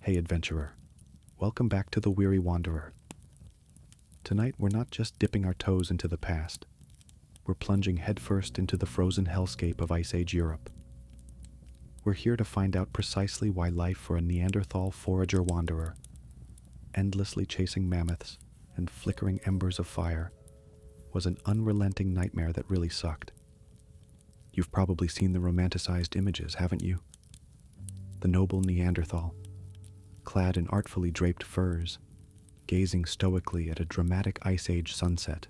Hey adventurer, welcome back to the Weary Wanderer. Tonight we're not just dipping our toes into the past, we're plunging headfirst into the frozen hellscape of Ice Age Europe. We're here to find out precisely why life for a Neanderthal forager wanderer, endlessly chasing mammoths and flickering embers of fire, was an unrelenting nightmare that really sucked. You've probably seen the romanticized images, haven't you? The noble Neanderthal, clad in artfully draped furs, gazing stoically at a dramatic Ice Age sunset,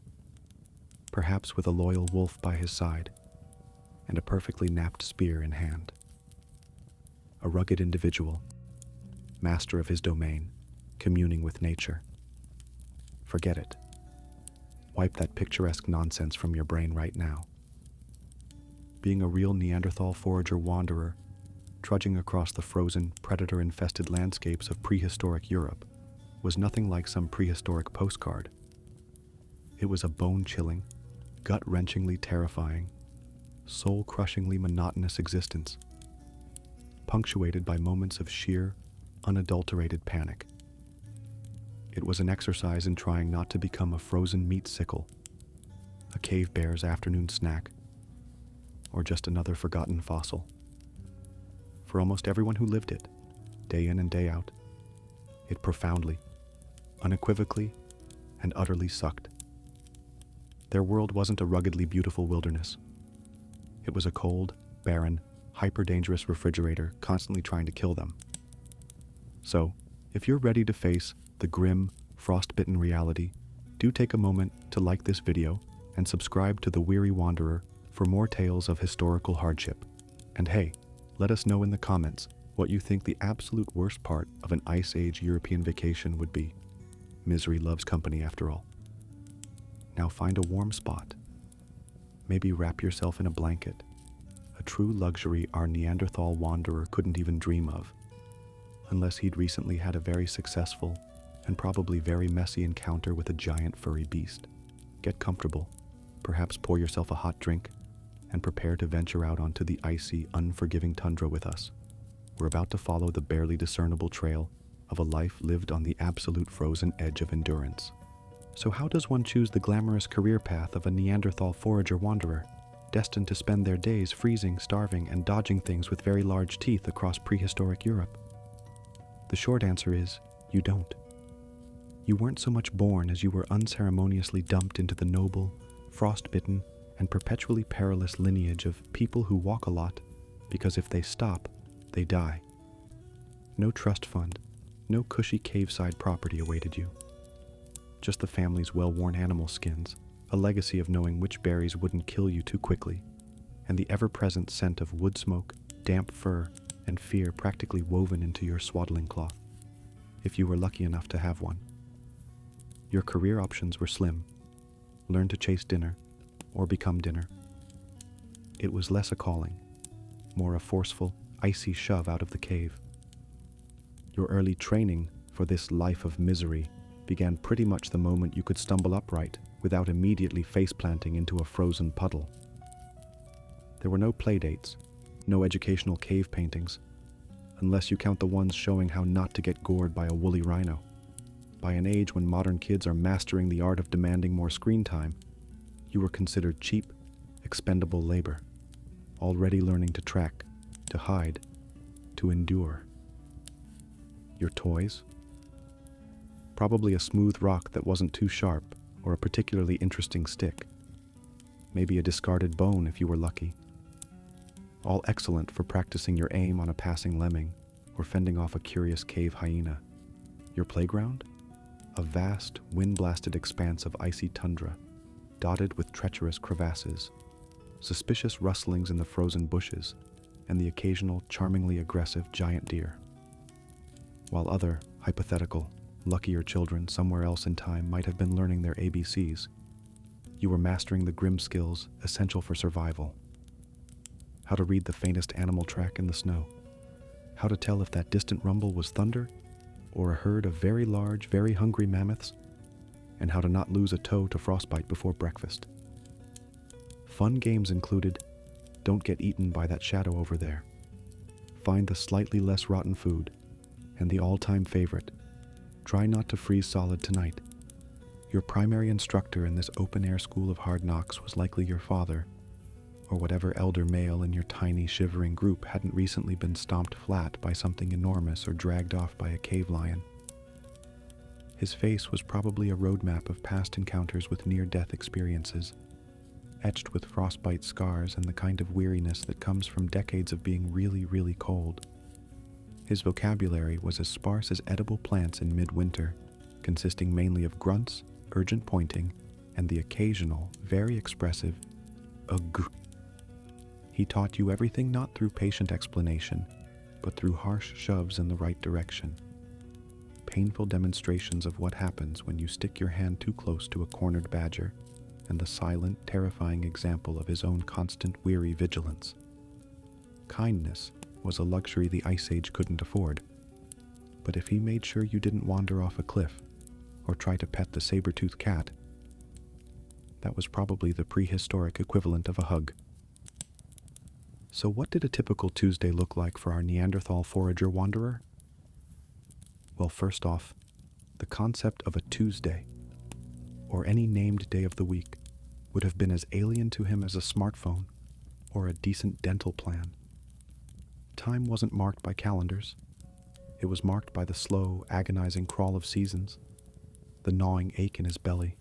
perhaps with a loyal wolf by his side and a perfectly napped spear in hand. A rugged individual, master of his domain, communing with nature. Forget it. Wipe that picturesque nonsense from your brain right now. Being a real Neanderthal forager wanderer, trudging across the frozen, predator-infested landscapes of prehistoric Europe, was nothing like some prehistoric postcard. It was a bone-chilling, gut-wrenchingly terrifying, soul-crushingly monotonous existence, punctuated by moments of sheer, unadulterated panic. It was an exercise in trying not to become a frozen meat sickle, a cave bear's afternoon snack, or just another forgotten fossil. For almost everyone who lived it, day in and day out, it profoundly, unequivocally, and utterly sucked. Their world wasn't a ruggedly beautiful wilderness. It was a cold, barren, hyper-dangerous refrigerator constantly trying to kill them. So, if you're ready to face the grim, frost-bitten reality, do take a moment to like this video and subscribe to The Weary Wanderer for more tales of historical hardship. And hey, let us know in the comments what you think the absolute worst part of an Ice Age European vacation would be. Misery loves company after all. Now find a warm spot. Maybe wrap yourself in a blanket, a true luxury our Neanderthal wanderer couldn't even dream of, unless he'd recently had a very successful and probably very messy encounter with a giant furry beast. Get comfortable, perhaps pour yourself a hot drink, and prepare to venture out onto the icy, unforgiving tundra with us. We're about to follow the barely discernible trail of a life lived on the absolute frozen edge of endurance. So how does one choose the glamorous career path of a Neanderthal forager wanderer, destined to spend their days freezing, starving, and dodging things with very large teeth across prehistoric Europe? The short answer is, you don't. You weren't so much born as you were unceremoniously dumped into the noble, frost-bitten, and perpetually perilous lineage of people who walk a lot, because if they stop, they die. No trust fund, no cushy cave-side property awaited you. Just the family's well-worn animal skins, a legacy of knowing which berries wouldn't kill you too quickly, and the ever-present scent of wood smoke, damp fur, and fear practically woven into your swaddling cloth, if you were lucky enough to have one. Your career options were slim. Learn to chase dinner, or become dinner. It was less a calling, more a forceful, icy shove out of the cave. Your early training for this life of misery began pretty much the moment you could stumble upright without immediately face-planting into a frozen puddle. There were no playdates, no educational cave paintings, unless you count the ones showing how not to get gored by a woolly rhino. By an age when modern kids are mastering the art of demanding more screen time, you were considered cheap, expendable labor, already learning to track, to hide, to endure. Your toys? Probably a smooth rock that wasn't too sharp, or a particularly interesting stick. Maybe a discarded bone if you were lucky. All excellent for practicing your aim on a passing lemming, or fending off a curious cave hyena. Your playground? A vast, wind-blasted expanse of icy tundra, dotted with treacherous crevasses, suspicious rustlings in the frozen bushes, and the occasional charmingly aggressive giant deer. While other, hypothetical, luckier children somewhere else in time might have been learning their ABCs, you were mastering the grim skills essential for survival. How to read the faintest animal track in the snow. How to tell if that distant rumble was thunder or a herd of very large, very hungry mammoths, and how to not lose a toe to frostbite before breakfast. Fun games included, don't get eaten by that shadow over there. Find the slightly less rotten food, And the all-time favorite, try not to freeze solid tonight. Your primary instructor in this open-air school of hard knocks was likely your father, or whatever elder male in your tiny, shivering group hadn't recently been stomped flat by something enormous or dragged off by a cave lion. His face was probably a roadmap of past encounters with near-death experiences, etched with frostbite scars and the kind of weariness that comes from decades of being really, really cold. His vocabulary was as sparse as edible plants in midwinter, consisting mainly of grunts, urgent pointing, and the occasional, very expressive ugh. He taught you everything not through patient explanation, but through harsh shoves in the right direction. Painful demonstrations of what happens when you stick your hand too close to a cornered badger, and the silent, terrifying example of his own constant, weary vigilance. Kindness was a luxury the Ice Age couldn't afford, but if he made sure you didn't wander off a cliff or try to pet the saber-toothed cat, that was probably the prehistoric equivalent of a hug. So what did a typical Tuesday look like for our Neanderthal forager wanderer? Well, first off, the concept of a Tuesday, or any named day of the week, would have been as alien to him as a smartphone or a decent dental plan. Time wasn't marked by calendars. It was marked by the slow, agonizing crawl of seasons, the gnawing ache in his belly,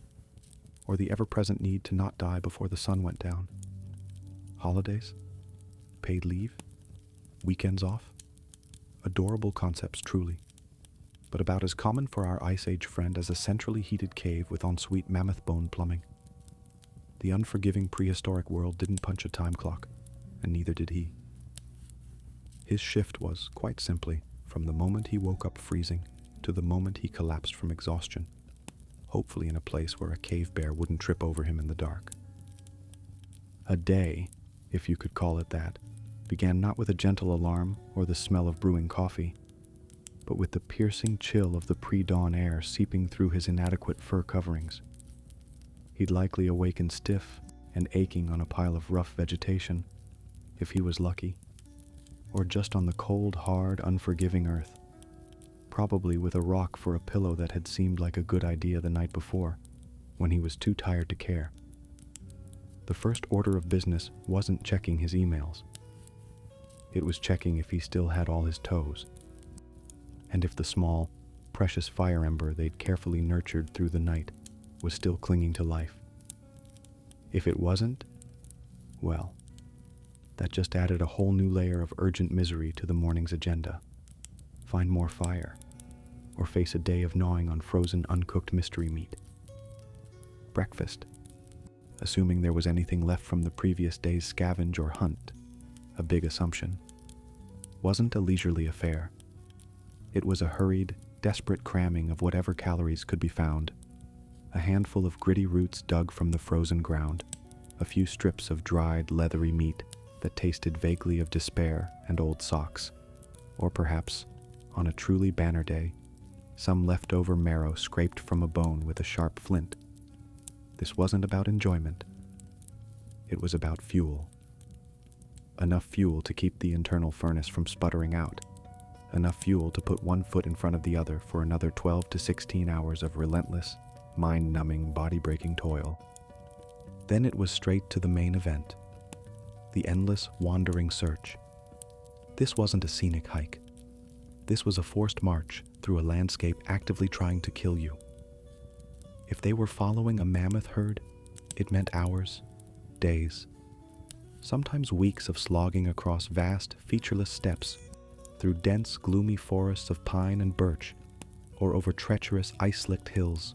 or the ever-present need to not die before the sun went down. Holidays? Paid leave? Weekends off? Adorable concepts, truly, but about as common for our Ice Age friend as a centrally heated cave with ensuite mammoth bone plumbing. The unforgiving prehistoric world didn't punch a time clock, and neither did he. His shift was, quite simply, from the moment he woke up freezing to the moment he collapsed from exhaustion, hopefully in a place where a cave bear wouldn't trip over him in the dark. A day, if you could call it that, began not with a gentle alarm or the smell of brewing coffee, but with the piercing chill of the pre-dawn air seeping through his inadequate fur coverings. He'd likely awaken stiff and aching on a pile of rough vegetation, if he was lucky, or just on the cold, hard, unforgiving earth, probably with a rock for a pillow that had seemed like a good idea the night before, when he was too tired to care. The first order of business wasn't checking his emails. It was checking if he still had all his toes, and if the small, precious fire ember they'd carefully nurtured through the night was still clinging to life. If it wasn't, well, that just added a whole new layer of urgent misery to the morning's agenda. Find more fire, or face a day of gnawing on frozen, uncooked mystery meat. Breakfast, assuming there was anything left from the previous day's scavenge or hunt, a big assumption, wasn't a leisurely affair. It was a hurried, desperate cramming of whatever calories could be found. A handful of gritty roots dug from the frozen ground, a few strips of dried, leathery meat that tasted vaguely of despair and old socks, or perhaps, on a truly banner day, some leftover marrow scraped from a bone with a sharp flint. This wasn't about enjoyment. It was about fuel. Enough fuel to keep the internal furnace from sputtering out. Enough fuel to put one foot in front of the other for another 12 to 16 hours of relentless, mind-numbing, body-breaking toil. Then it was straight to the main event, the endless, wandering search. This wasn't a scenic hike. This was a forced march through a landscape actively trying to kill you. If they were following a mammoth herd, it meant hours, days, sometimes weeks of slogging across vast, featureless steppes, through dense, gloomy forests of pine and birch, or over treacherous, ice-slicked hills.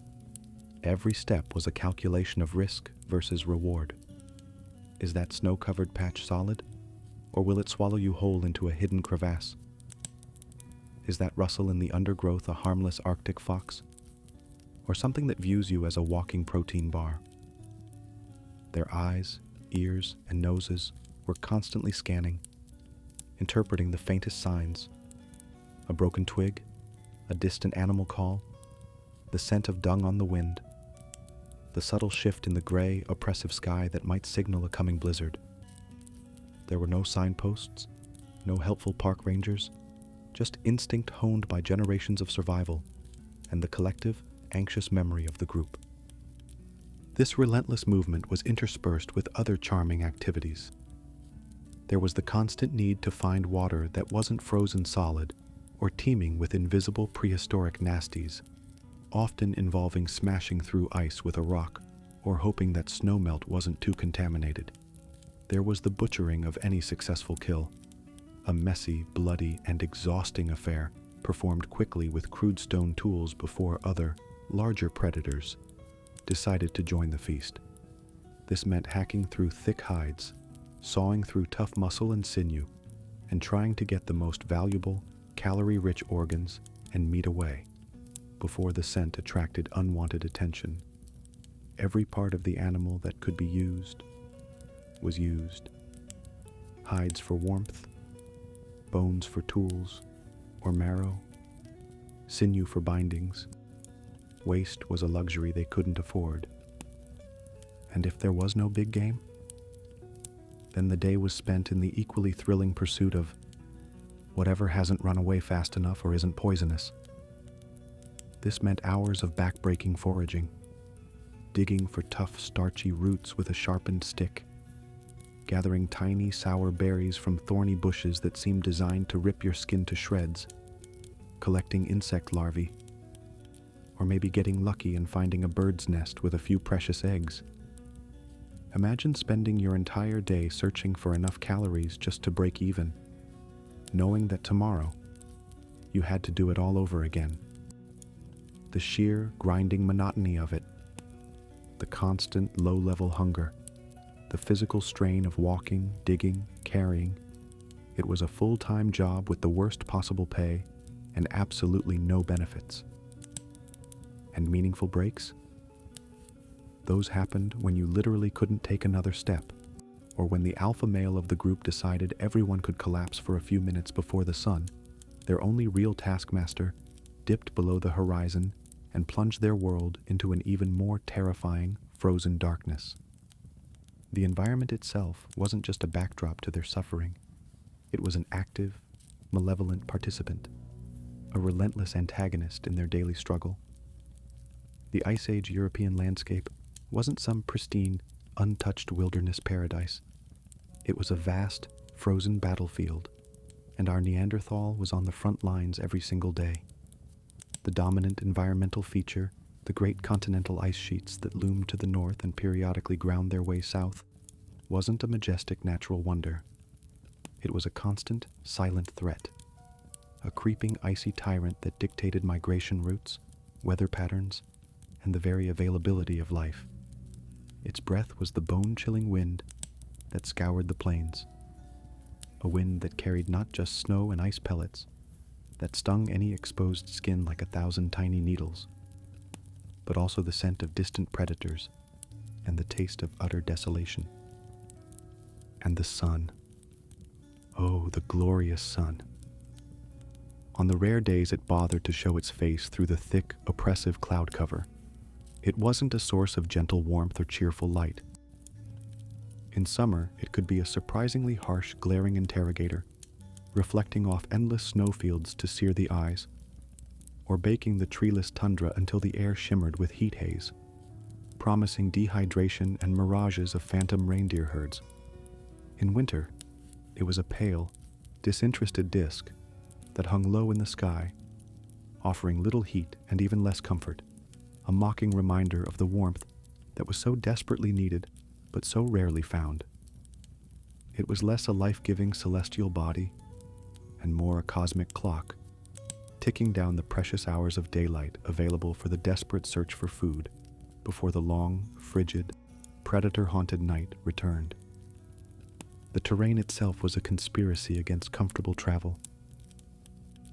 Every step was a calculation of risk versus reward. Is that snow-covered patch solid, or will it swallow you whole into a hidden crevasse? Is that rustle in the undergrowth a harmless Arctic fox, or something that views you as a walking protein bar? Their eyes, ears, and noses were constantly scanning, interpreting the faintest signs. A broken twig, a distant animal call, the scent of dung on the wind, the subtle shift in the gray, oppressive sky that might signal a coming blizzard. There were no signposts, no helpful park rangers, just instinct honed by generations of survival and the collective, anxious memory of the group. This relentless movement was interspersed with other charming activities. There was the constant need to find water that wasn't frozen solid or teeming with invisible prehistoric nasties, often involving smashing through ice with a rock or hoping that snowmelt wasn't too contaminated. There was the butchering of any successful kill, a messy, bloody, and exhausting affair performed quickly with crude stone tools before other, larger predators decided to join the feast. This meant hacking through thick hides, sawing through tough muscle and sinew, and trying to get the most valuable, calorie-rich organs and meat away before the scent attracted unwanted attention. Every part of the animal that could be used was used. Hides for warmth, bones for tools or marrow, sinew for bindings. Waste was a luxury they couldn't afford. And if there was no big game, then the day was spent in the equally thrilling pursuit of whatever hasn't run away fast enough or isn't poisonous. This meant hours of back-breaking foraging, digging for tough, starchy roots with a sharpened stick, gathering tiny, sour berries from thorny bushes that seemed designed to rip your skin to shreds, collecting insect larvae, or maybe getting lucky and finding a bird's nest with a few precious eggs. Imagine spending your entire day searching for enough calories just to break even, knowing that tomorrow you had to do it all over again. The sheer, grinding monotony of it, the constant, low-level hunger, the physical strain of walking, digging, carrying. It was a full-time job with the worst possible pay and absolutely no benefits. And meaningful breaks? Those happened when you literally couldn't take another step, or when the alpha male of the group decided everyone could collapse for a few minutes before the sun, their only real taskmaster dipped below the horizon and plunged their world into an even more terrifying, frozen darkness. The environment itself wasn't just a backdrop to their suffering. It was an active, malevolent participant, a relentless antagonist in their daily struggle. The Ice Age European landscape wasn't some pristine, untouched wilderness paradise. It was a vast, frozen battlefield, and our Neanderthal was on the front lines every single day. The dominant environmental feature, the great continental ice sheets that loomed to the north and periodically ground their way south, wasn't a majestic natural wonder. It was a constant, silent threat, a creeping icy tyrant that dictated migration routes, weather patterns, and the very availability of life. Its breath was the bone-chilling wind that scoured the plains, a wind that carried not just snow and ice pellets, that stung any exposed skin like 1,000 tiny needles, but also the scent of distant predators and the taste of utter desolation. And the sun. Oh, the glorious sun. On the rare days it bothered to show its face through the thick, oppressive cloud cover, it wasn't a source of gentle warmth or cheerful light. In summer, it could be a surprisingly harsh, glaring interrogator, reflecting off endless snowfields to sear the eyes, or baking the treeless tundra until the air shimmered with heat haze, promising dehydration and mirages of phantom reindeer herds. In winter, it was a pale, disinterested disk that hung low in the sky, offering little heat and even less comfort, a mocking reminder of the warmth that was so desperately needed but so rarely found. It was less a life-giving celestial body and more a cosmic clock, ticking down the precious hours of daylight available for the desperate search for food before the long, frigid, predator-haunted night returned. The terrain itself was a conspiracy against comfortable travel.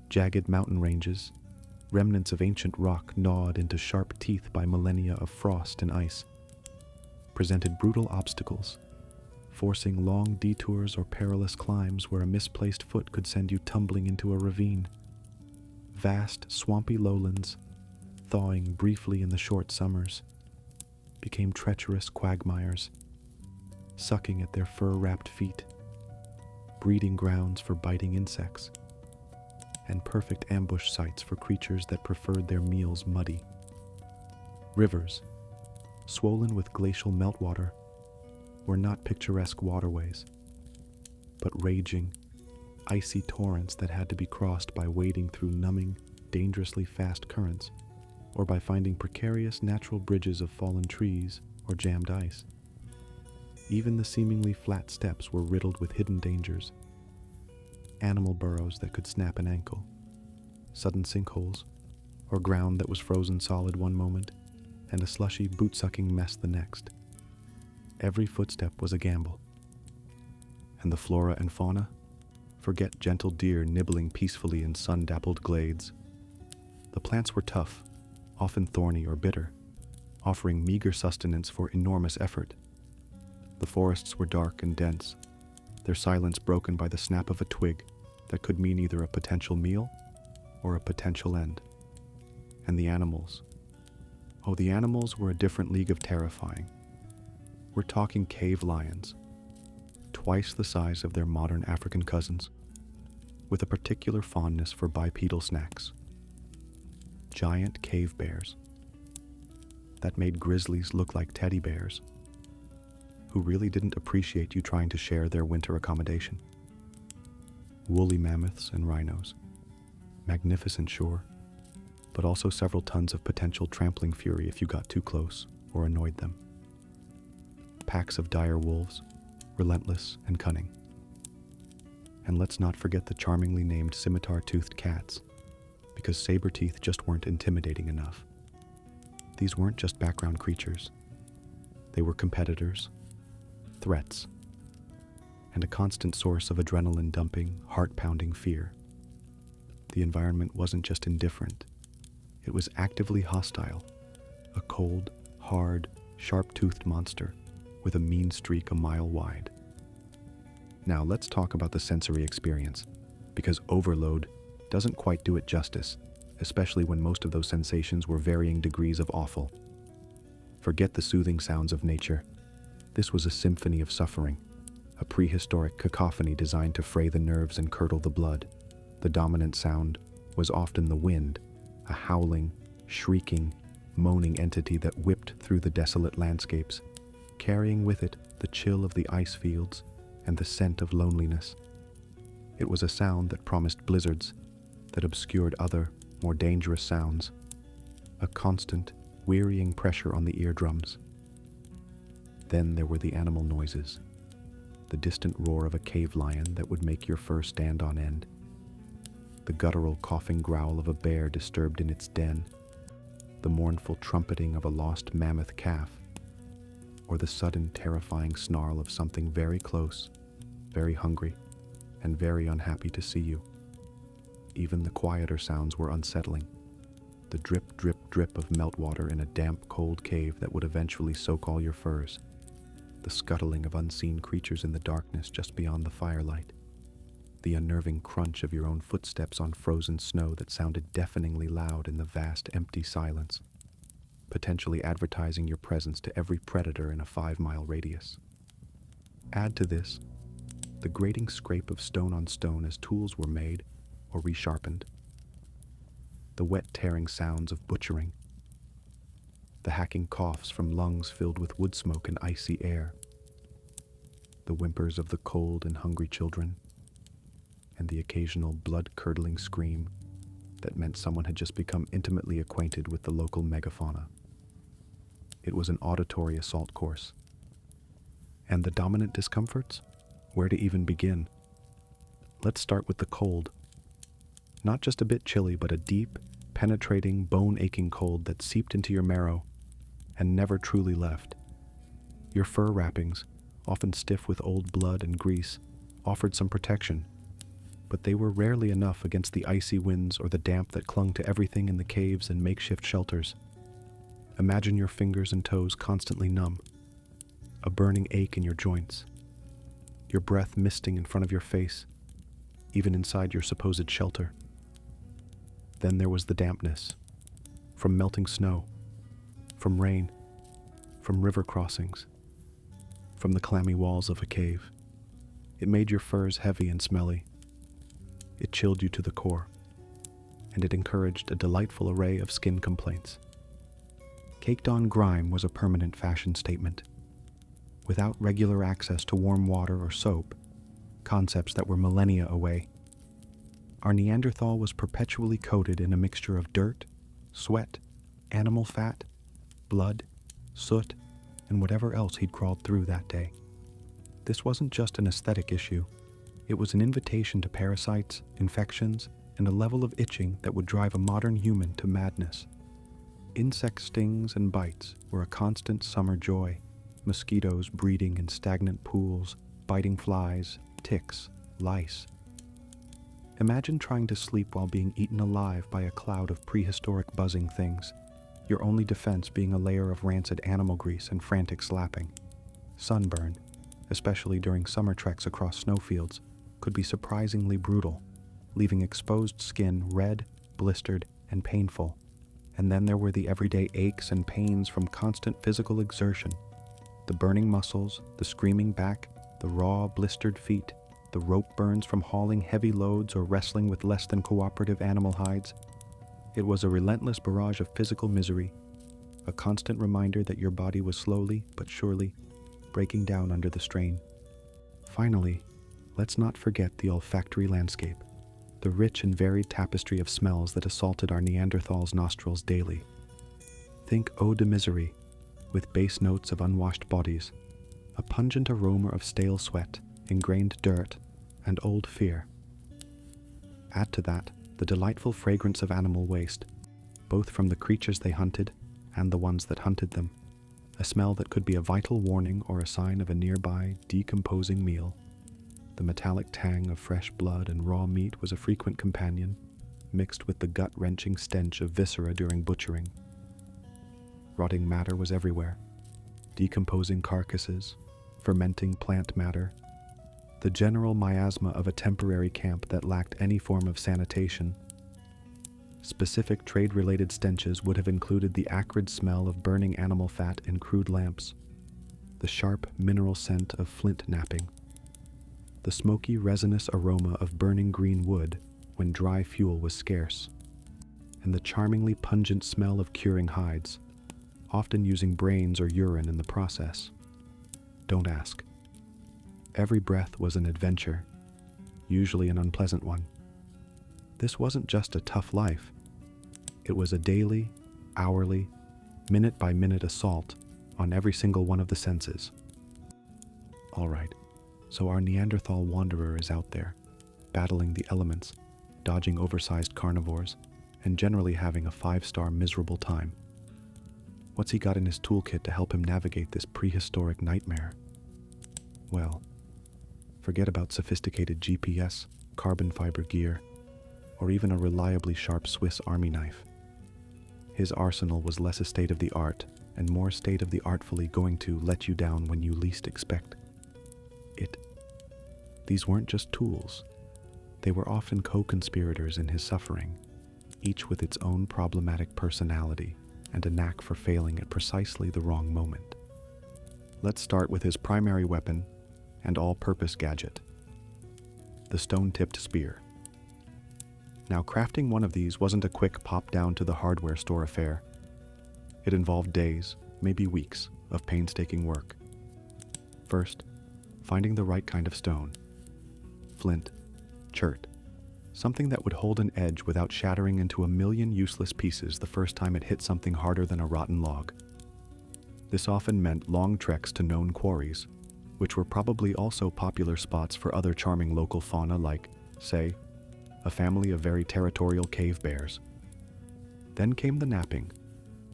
Jagged mountain ranges, remnants of ancient rock gnawed into sharp teeth by millennia of frost and ice, presented brutal obstacles, forcing long detours or perilous climbs where a misplaced foot could send you tumbling into a ravine. Vast, swampy lowlands, thawing briefly in the short summers, became treacherous quagmires, sucking at their fur-wrapped feet, breeding grounds for biting insects, and perfect ambush sites for creatures that preferred their meals muddy. Rivers, swollen with glacial meltwater, were not picturesque waterways, but raging, icy torrents that had to be crossed by wading through numbing, dangerously fast currents, or by finding precarious natural bridges of fallen trees or jammed ice. Even the seemingly flat steps were riddled with hidden dangers. Animal burrows that could snap an ankle, sudden sinkholes, or ground that was frozen solid one moment, and a slushy, boot-sucking mess the next. Every footstep was a gamble. And the flora and fauna? Forget gentle deer nibbling peacefully in sun-dappled glades. The plants were tough, often thorny or bitter, offering meager sustenance for enormous effort. The forests were dark and dense, their silence broken by the snap of a twig that could mean either a potential meal or a potential end. And the animals. Oh, the animals were a different league of terrifying. We're talking cave lions, twice the size of their modern African cousins, with a particular fondness for bipedal snacks. Giant cave bears that made grizzlies look like teddy bears, who really didn't appreciate you trying to share their winter accommodation. Woolly mammoths and rhinos, magnificent sure, but also several tons of potential trampling fury if you got too close or annoyed them. Packs of dire wolves, relentless and cunning. And let's not forget the charmingly named scimitar-toothed cats, because saber teeth just weren't intimidating enough. These weren't just background creatures. They were competitors, threats, and a constant source of adrenaline-dumping, heart-pounding fear. The environment wasn't just indifferent. It was actively hostile, a cold, hard, sharp-toothed monster with a mean streak a mile wide. Now let's talk about the sensory experience, because overload doesn't quite do it justice, especially when most of those sensations were varying degrees of awful. Forget the soothing sounds of nature. This was a symphony of suffering, a prehistoric cacophony designed to fray the nerves and curdle the blood. The dominant sound was often the wind, a howling, shrieking, moaning entity that whipped through the desolate landscapes, carrying with it the chill of the ice fields and the scent of loneliness. It was a sound that promised blizzards, that obscured other, more dangerous sounds, a constant, wearying pressure on the eardrums. Then there were the animal noises, the distant roar of a cave lion that would make your fur stand on end, the guttural coughing growl of a bear disturbed in its den, the mournful trumpeting of a lost mammoth calf, or the sudden terrifying snarl of something very close, very hungry, and very unhappy to see you. Even the quieter sounds were unsettling. The drip, drip, drip of meltwater in a damp, cold cave that would eventually soak all your furs. The scuttling of unseen creatures in the darkness just beyond the firelight. The unnerving crunch of your own footsteps on frozen snow that sounded deafeningly loud in the vast, empty silence, potentially advertising your presence to every predator in a 5-mile radius. Add to this the grating scrape of stone on stone as tools were made or resharpened, the wet tearing sounds of butchering, the hacking coughs from lungs filled with wood smoke and icy air, the whimpers of the cold and hungry children, and the occasional blood-curdling scream that meant someone had just become intimately acquainted with the local megafauna. It was an auditory assault course. And the dominant discomforts? Where to even begin? Let's start with the cold. Not just a bit chilly, but a deep, penetrating, bone-aching cold that seeped into your marrow and never truly left. Your fur wrappings, often stiff with old blood and grease, offered some protection, but they were rarely enough against the icy winds or the damp that clung to everything in the caves and makeshift shelters. Imagine your fingers and toes constantly numb, a burning ache in your joints, your breath misting in front of your face, even inside your supposed shelter. Then there was the dampness, from melting snow, from rain, from river crossings, from the clammy walls of a cave. It made your furs heavy and smelly. It chilled you to the core. and it encouraged a delightful array of skin complaints. Caked-on grime was a permanent fashion statement. Without regular access to warm water or soap, concepts that were millennia away, our Neanderthal was perpetually coated in a mixture of dirt, sweat, animal fat, blood, soot, and whatever else he'd crawled through that day. This wasn't just an aesthetic issue. It was an invitation to parasites, infections, and a level of itching that would drive a modern human to madness. Insect stings and bites were a constant summer joy. Mosquitoes breeding in stagnant pools, biting flies, ticks, lice. Imagine trying to sleep while being eaten alive by a cloud of prehistoric buzzing things, your only defense being a layer of rancid animal grease and frantic slapping. Sunburn, especially during summer treks across snowfields, could be surprisingly brutal, leaving exposed skin red, blistered, and painful. And then there were the everyday aches and pains from constant physical exertion. The burning muscles, the screaming back, the raw, blistered feet, the rope burns from hauling heavy loads or wrestling with less than cooperative animal hides. It was a relentless barrage of physical misery, a constant reminder that your body was slowly but surely breaking down under the strain. Finally, let's not forget the olfactory landscape, the rich and varied tapestry of smells that assaulted our Neanderthal's nostrils daily. Think eau de misery, with base notes of unwashed bodies, a pungent aroma of stale sweat, ingrained dirt, and old fear. Add to that the delightful fragrance of animal waste, both from the creatures they hunted and the ones that hunted them, a smell that could be a vital warning or a sign of a nearby, decomposing meal. The metallic tang of fresh blood and raw meat was a frequent companion, mixed with the gut-wrenching stench of viscera during butchering. Rotting matter was everywhere, decomposing carcasses, fermenting plant matter, the general miasma of a temporary camp that lacked any form of sanitation. Specific trade-related stenches would have included the acrid smell of burning animal fat in crude lamps, the sharp mineral scent of flint knapping, the smoky resinous aroma of burning green wood when dry fuel was scarce, and the charmingly pungent smell of curing hides, often using brains or urine in the process. Don't ask. Every breath was an adventure, usually an unpleasant one. This wasn't just a tough life. It was a daily, hourly, minute-by-minute assault on every single one of the senses. All right, so our Neanderthal wanderer is out there, battling the elements, dodging oversized carnivores, and generally having a 5-star miserable time. What's he got in his toolkit to help him navigate this prehistoric nightmare? Well, forget about sophisticated GPS, carbon fiber gear, or even a reliably sharp Swiss Army knife. His arsenal was less a state-of-the-art and more state-of-the-artfully going to let you down when you least expect it. These weren't just tools. They were often co-conspirators in his suffering, each with its own problematic personality and a knack for failing at precisely the wrong moment. Let's start with his primary weapon and all-purpose gadget, the stone-tipped spear. Now, crafting one of these wasn't a quick pop-down to the hardware store affair. It involved days, maybe weeks, of painstaking work. First, finding the right kind of stone. Flint, chert, something that would hold an edge without shattering into a million useless pieces the first time it hit something harder than a rotten log. This often meant long treks to known quarries, which were probably also popular spots for other charming local fauna like, say, a family of very territorial cave bears. Then came the knapping,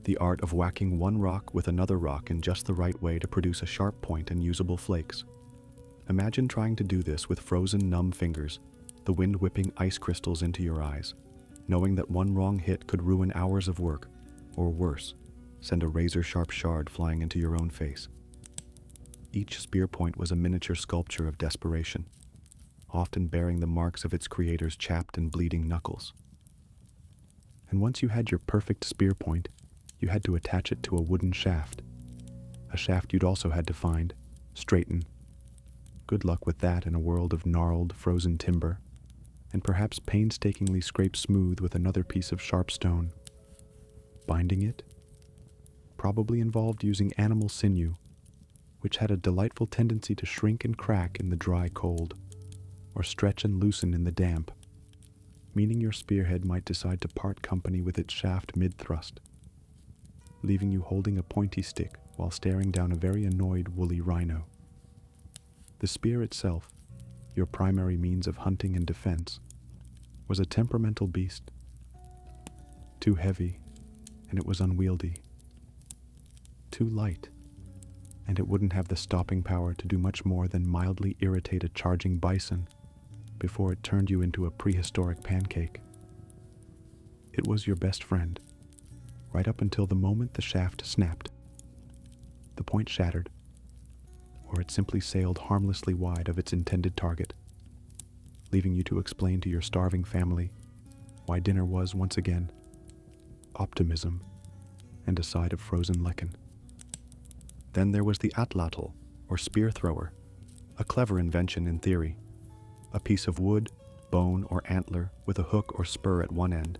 the art of whacking one rock with another rock in just the right way to produce a sharp point and usable flakes. Imagine trying to do this with frozen, numb fingers, the wind whipping ice crystals into your eyes, knowing that one wrong hit could ruin hours of work, or worse, send a razor-sharp shard flying into your own face. Each spear point was a miniature sculpture of desperation, often bearing the marks of its creator's chapped and bleeding knuckles. And once you had your perfect spear point, you had to attach it to a wooden shaft, a shaft you'd also had to find, straighten. Good luck with that in a world of gnarled, frozen timber. and perhaps painstakingly scrape smooth with another piece of sharp stone. Binding it probably involved using animal sinew, which had a delightful tendency to shrink and crack in the dry cold, or stretch and loosen in the damp, meaning your spearhead might decide to part company with its shaft mid-thrust, leaving you holding a pointy stick while staring down a very annoyed woolly rhino. The spear itself, your primary means of hunting and defense, was a temperamental beast. Too heavy, and it was unwieldy. Too light, and it wouldn't have the stopping power to do much more than mildly irritate a charging bison before it turned you into a prehistoric pancake. It was your best friend, right up until the moment the shaft snapped. The point shattered, or it simply sailed harmlessly wide of its intended target, leaving you to explain to your starving family why dinner was, once again, optimism and a side of frozen lichen. Then there was the atlatl, or spear thrower, a clever invention in theory. A piece of wood, bone, or antler with a hook or spur at one end,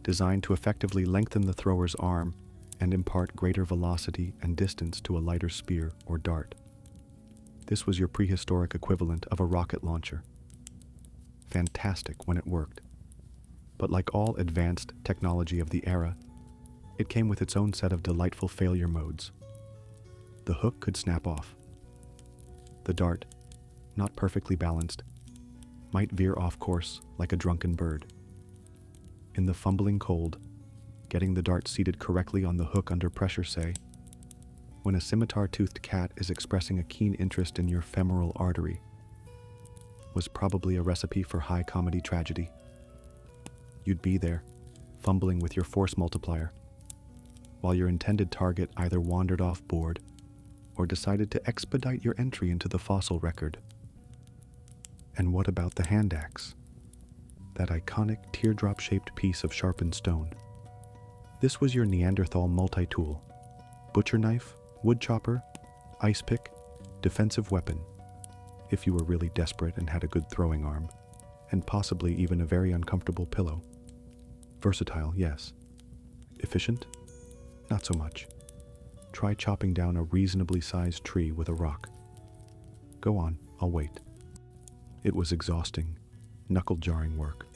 designed to effectively lengthen the thrower's arm and impart greater velocity and distance to a lighter spear or dart. This was your prehistoric equivalent of a rocket launcher. Fantastic when it worked. But like all advanced technology of the era, it came with its own set of delightful failure modes. The hook could snap off. The dart, not perfectly balanced, might veer off course like a drunken bird. In the fumbling cold, getting the dart seated correctly on the hook under pressure, say, when a scimitar-toothed cat is expressing a keen interest in your femoral artery, was probably a recipe for high comedy tragedy. You'd be there, fumbling with your force multiplier, while your intended target either wandered off board or decided to expedite your entry into the fossil record. And what about the hand axe? That iconic teardrop-shaped piece of sharpened stone. This was your Neanderthal multi-tool. Butcher knife, wood chopper, ice pick, defensive weapon, if you were really desperate and had a good throwing arm, and possibly even a very uncomfortable pillow. Versatile, yes. Efficient? Not so much. Try chopping down a reasonably sized tree with a rock. Go on, I'll wait. It was exhausting, knuckle-jarring work.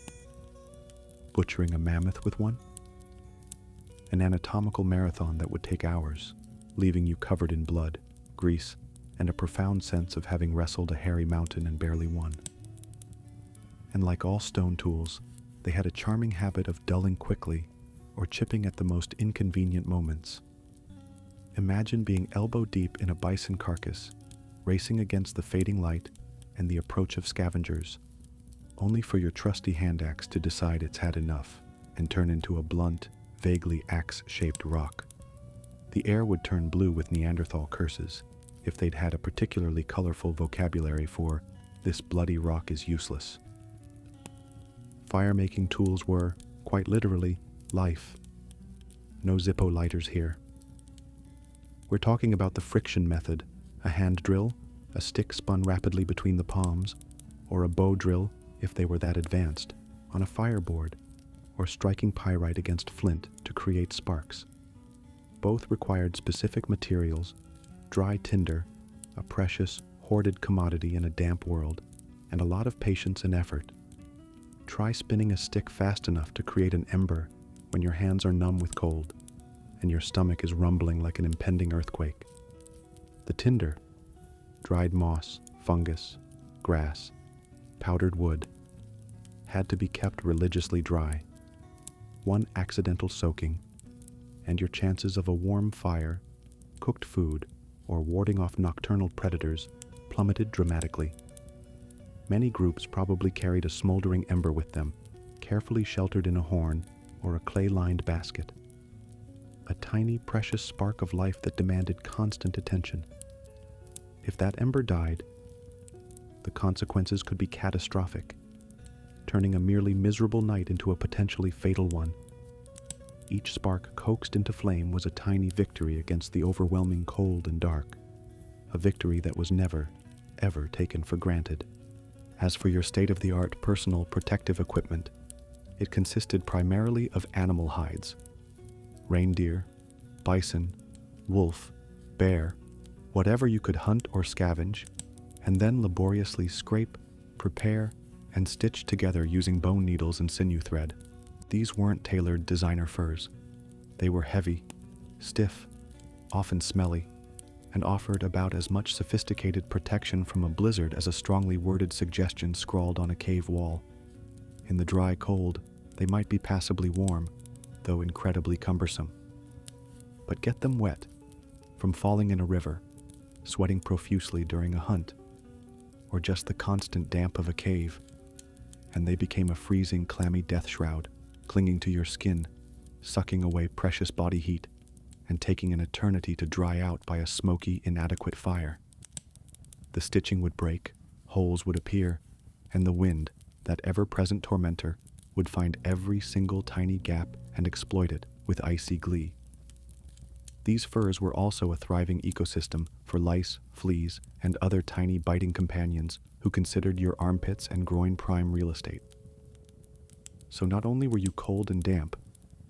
Butchering a mammoth with one? An anatomical marathon that would take hours, leaving you covered in blood, grease, and a profound sense of having wrestled a hairy mountain and barely won. And like all stone tools, they had a charming habit of dulling quickly or chipping at the most inconvenient moments. Imagine being elbow-deep in a bison carcass, racing against the fading light and the approach of scavengers, only for your trusty hand axe to decide it's had enough and turn into a blunt, vaguely axe-shaped rock. The air would turn blue with Neanderthal curses if they'd had a particularly colorful vocabulary for "this bloody rock is useless." Fire-making tools were, quite literally, life. No Zippo lighters here. We're talking about the friction method, a hand drill, a stick spun rapidly between the palms, or a bow drill, if they were that advanced, on a fireboard, or striking pyrite against flint to create sparks. Both required specific materials, dry tinder, a precious, hoarded commodity in a damp world, and a lot of patience and effort. Try spinning a stick fast enough to create an ember when your hands are numb with cold, and your stomach is rumbling like an impending earthquake. The tinder, dried moss, fungus, grass, powdered wood, had to be kept religiously dry. One accidental soaking, and your chances of a warm fire, cooked food, or warding off nocturnal predators plummeted dramatically. Many groups probably carried a smoldering ember with them, carefully sheltered in a horn or a clay-lined basket. A tiny, precious spark of life that demanded constant attention. If that ember died, the consequences could be catastrophic, turning a merely miserable night into a potentially fatal one. Each spark coaxed into flame was a tiny victory against the overwhelming cold and dark, a victory that was never, ever taken for granted. As for your state-of-the-art personal protective equipment, it consisted primarily of animal hides: reindeer, bison, wolf, bear, whatever you could hunt or scavenge, and then laboriously scrape, prepare, and stitch together using bone needles and sinew thread. These weren't tailored designer furs. They were heavy, stiff, often smelly, and offered about as much sophisticated protection from a blizzard as a strongly worded suggestion scrawled on a cave wall. In the dry cold, they might be passably warm, though incredibly cumbersome. But get them wet, from falling in a river, sweating profusely during a hunt, or just the constant damp of a cave, and they became a freezing, clammy death shroud, clinging to your skin, sucking away precious body heat, and taking an eternity to dry out by a smoky, inadequate fire. The stitching would break, holes would appear, and the wind, that ever-present tormentor, would find every single tiny gap and exploit it with icy glee. These furs were also a thriving ecosystem for lice, fleas, and other tiny biting companions who considered your armpits and groin prime real estate. So not only were you cold and damp,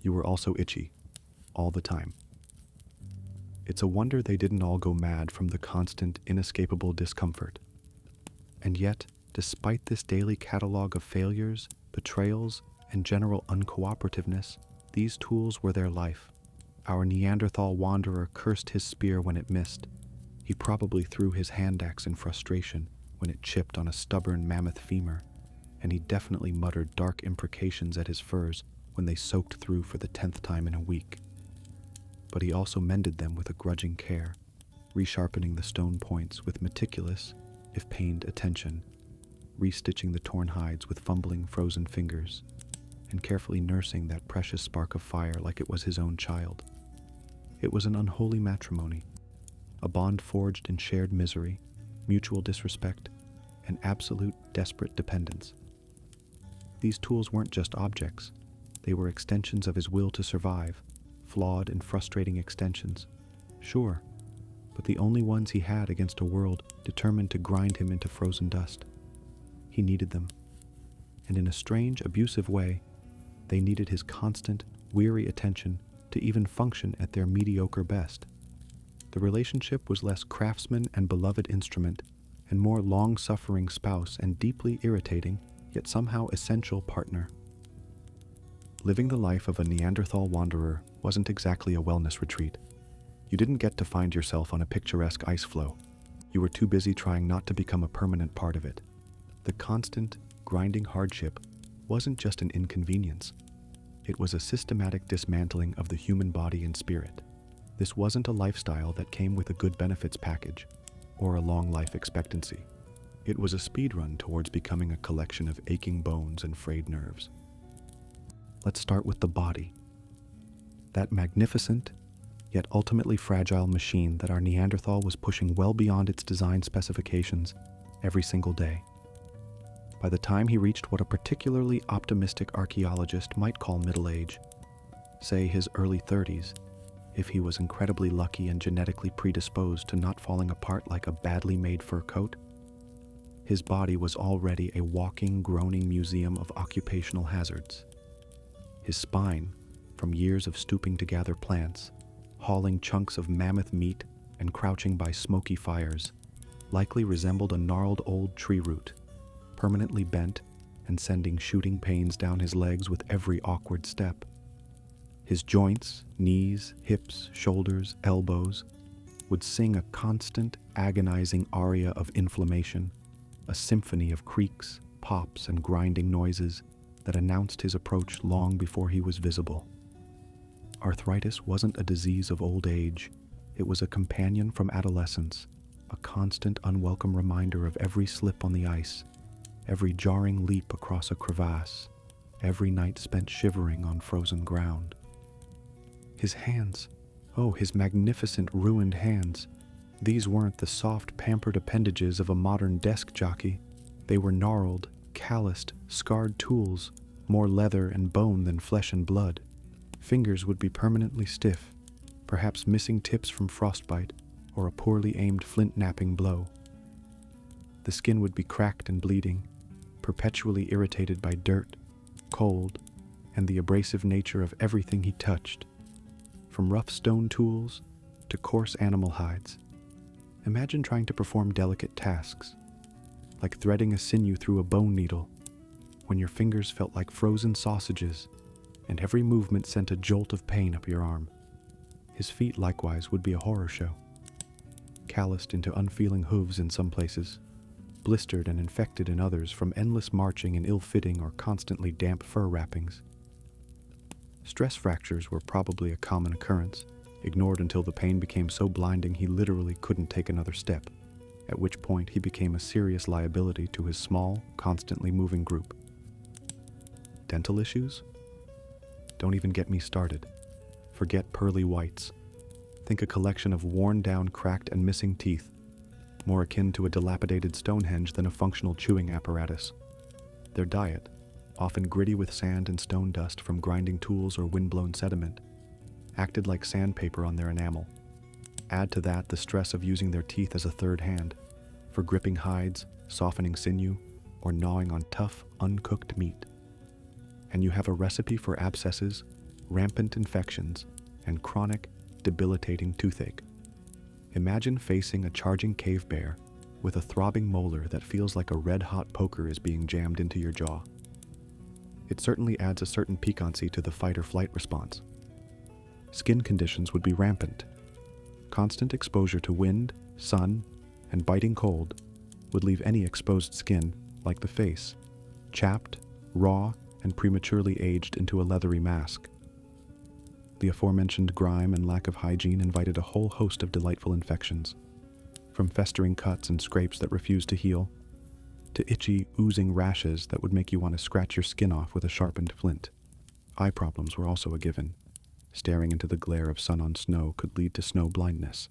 you were also itchy, all the time. It's a wonder they didn't all go mad from the constant, inescapable discomfort. And yet, despite this daily catalog of failures, betrayals, and general uncooperativeness, these tools were their life. Our Neanderthal wanderer cursed his spear when it missed. He probably threw his hand axe in frustration when it chipped on a stubborn mammoth femur, and he definitely muttered dark imprecations at his furs when they soaked through for the 10th time in a week. But he also mended them with a grudging care, resharpening the stone points with meticulous, if pained, attention, restitching the torn hides with fumbling, frozen fingers, and carefully nursing that precious spark of fire like it was his own child. It was an unholy matrimony, a bond forged in shared misery, mutual disrespect, and absolute desperate dependence. These tools weren't just objects. They were extensions of his will to survive, flawed and frustrating extensions, sure, but the only ones he had against a world determined to grind him into frozen dust. He needed them, and in a strange, abusive way, they needed his constant, weary attention to even function at their mediocre best. The relationship was less craftsman and beloved instrument, and more long-suffering spouse and deeply irritating, yet somehow essential partner. Living the life of a Neanderthal wanderer wasn't exactly a wellness retreat. You didn't get to find yourself on a picturesque ice floe. You were too busy trying not to become a permanent part of it. The constant, grinding hardship wasn't just an inconvenience. It was a systematic dismantling of the human body and spirit. This wasn't a lifestyle that came with a good benefits package or a long life expectancy. It was a speed run towards becoming a collection of aching bones and frayed nerves. Let's start with the body. That magnificent, yet ultimately fragile machine that our Neanderthal was pushing well beyond its design specifications every single day. By the time he reached what a particularly optimistic archaeologist might call middle age, say his early 30s, if he was incredibly lucky and genetically predisposed to not falling apart like a badly made fur coat, his body was already a walking, groaning museum of occupational hazards. His spine, from years of stooping to gather plants, hauling chunks of mammoth meat, and crouching by smoky fires, likely resembled a gnarled old tree root, permanently bent and sending shooting pains down his legs with every awkward step. His joints, knees, hips, shoulders, elbows would sing a constant, agonizing aria of inflammation, a symphony of creaks, pops, and grinding noises that announced his approach long before he was visible. Arthritis wasn't a disease of old age. It was a companion from adolescence, a constant, unwelcome reminder of every slip on the ice, every jarring leap across a crevasse, every night spent shivering on frozen ground. His hands, oh, his magnificent, ruined hands. These weren't the soft, pampered appendages of a modern desk jockey. They were gnarled, calloused, scarred tools, more leather and bone than flesh and blood. Fingers would be permanently stiff, perhaps missing tips from frostbite or a poorly aimed flint-napping blow. The skin would be cracked and bleeding, perpetually irritated by dirt, cold, and the abrasive nature of everything he touched, from rough stone tools to coarse animal hides. Imagine trying to perform delicate tasks, like threading a sinew through a bone needle, when your fingers felt like frozen sausages, and every movement sent a jolt of pain up your arm. His feet, likewise, would be a horror show, calloused into unfeeling hooves in some places, blistered and infected in others from endless marching in ill-fitting or constantly damp fur wrappings. Stress fractures were probably a common occurrence, ignored until the pain became so blinding he literally couldn't take another step, at which point he became a serious liability to his small, constantly moving group. Dental issues? Don't even get me started. Forget pearly whites. Think a collection of worn-down, cracked, and missing teeth, more akin to a dilapidated Stonehenge than a functional chewing apparatus. Their diet, often gritty with sand and stone dust from grinding tools or wind-blown sediment, acted like sandpaper on their enamel. Add to that the stress of using their teeth as a third hand, for gripping hides, softening sinew, or gnawing on tough, uncooked meat. And you have a recipe for abscesses, rampant infections, and chronic, debilitating toothache. Imagine facing a charging cave bear with a throbbing molar that feels like a red-hot poker is being jammed into your jaw. It certainly adds a certain piquancy to the fight-or-flight response. Skin conditions would be rampant. Constant exposure to wind, sun, and biting cold would leave any exposed skin, like the face, chapped, raw, and prematurely aged into a leathery mask. The aforementioned grime and lack of hygiene invited a whole host of delightful infections, from festering cuts and scrapes that refused to heal, to itchy, oozing rashes that would make you want to scratch your skin off with a sharpened flint. Eye problems were also a given. Staring into the glare of sun on snow could lead to snow blindness,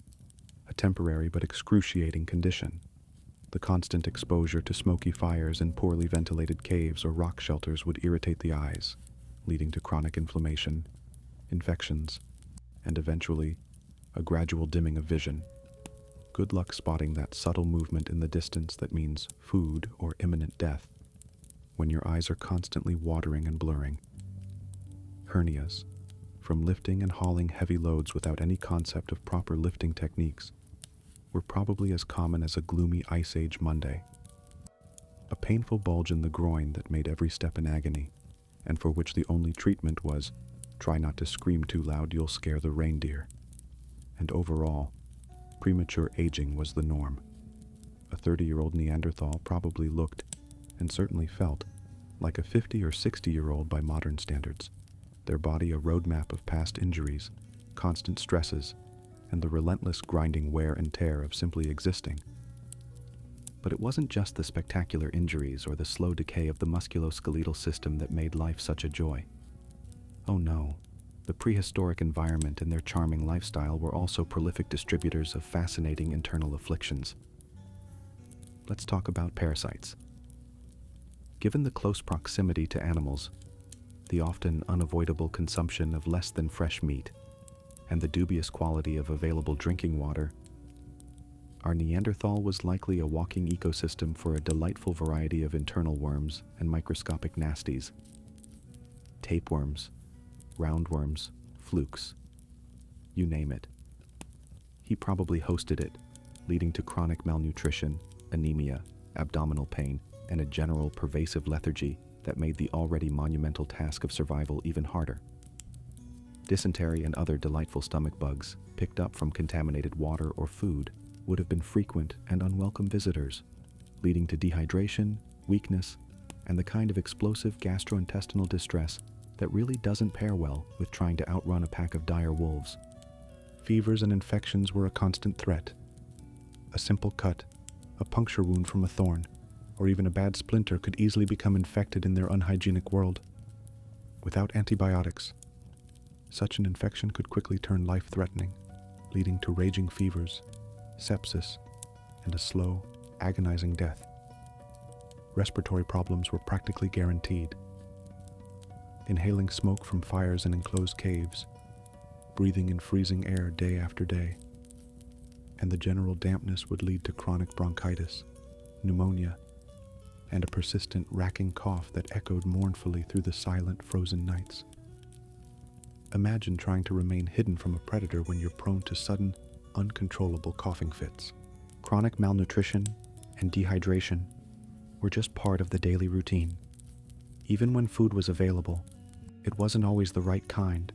a temporary but excruciating condition. The constant exposure to smoky fires in poorly ventilated caves or rock shelters would irritate the eyes, leading to chronic inflammation, infections, and eventually, a gradual dimming of vision. Good luck spotting that subtle movement in the distance that means food or imminent death, when your eyes are constantly watering and blurring. Hernias, from lifting and hauling heavy loads without any concept of proper lifting techniques, were probably as common as a gloomy Ice Age Monday. A painful bulge in the groin that made every step an agony, and for which the only treatment was, try not to scream too loud, you'll scare the reindeer. And overall, premature aging was the norm. A 30-year-old Neanderthal probably looked, and certainly felt, like a 50 or 60-year-old by modern standards, their body a roadmap of past injuries, constant stresses, and the relentless grinding wear and tear of simply existing. But it wasn't just the spectacular injuries or the slow decay of the musculoskeletal system that made life such a joy. Oh no, the prehistoric environment and their charming lifestyle were also prolific distributors of fascinating internal afflictions. Let's talk about parasites. Given the close proximity to animals, the often unavoidable consumption of less than fresh meat, and the dubious quality of available drinking water, our Neanderthal was likely a walking ecosystem for a delightful variety of internal worms and microscopic nasties. Tapeworms, roundworms, flukes, you name it. He probably hosted it, leading to chronic malnutrition, anemia, abdominal pain, and a general pervasive lethargy that made the already monumental task of survival even harder. Dysentery and other delightful stomach bugs, picked up from contaminated water or food, would have been frequent and unwelcome visitors, leading to dehydration, weakness, and the kind of explosive gastrointestinal distress that really doesn't pair well with trying to outrun a pack of dire wolves. Fevers and infections were a constant threat. A simple cut, a puncture wound from a thorn, or even a bad splinter could easily become infected in their unhygienic world. Without antibiotics, such an infection could quickly turn life-threatening, leading to raging fevers, sepsis, and a slow, agonizing death. Respiratory problems were practically guaranteed. Inhaling smoke from fires in enclosed caves, breathing in freezing air day after day, and the general dampness would lead to chronic bronchitis, pneumonia, and a persistent racking cough that echoed mournfully through the silent, frozen nights. Imagine trying to remain hidden from a predator when you're prone to sudden, uncontrollable coughing fits. Chronic malnutrition and dehydration were just part of the daily routine. Even when food was available, it wasn't always the right kind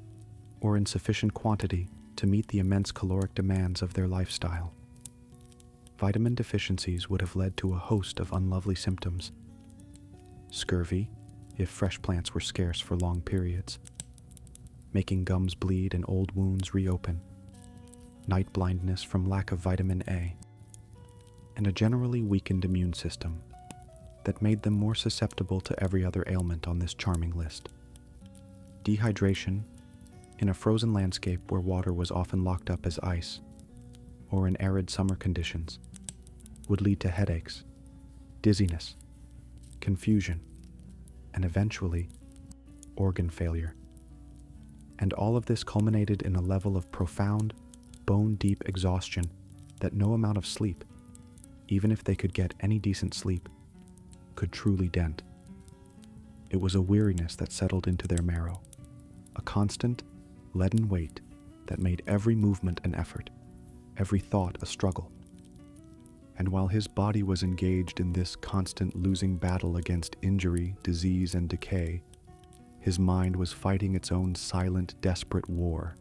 or in sufficient quantity to meet the immense caloric demands of their lifestyle. Vitamin deficiencies would have led to a host of unlovely symptoms. Scurvy, if fresh plants were scarce for long periods, making gums bleed and old wounds reopen, night blindness from lack of vitamin A, and a generally weakened immune system that made them more susceptible to every other ailment on this charming list. Dehydration, in a frozen landscape where water was often locked up as ice, or in arid summer conditions, would lead to headaches, dizziness, confusion, and eventually, organ failure. And all of this culminated in a level of profound, bone-deep exhaustion that no amount of sleep, even if they could get any decent sleep, could truly dent. It was a weariness that settled into their marrow, a constant, leaden weight that made every movement an effort, every thought a struggle. And while his body was engaged in this constant losing battle against injury, disease, and decay, his mind was fighting its own silent, desperate war.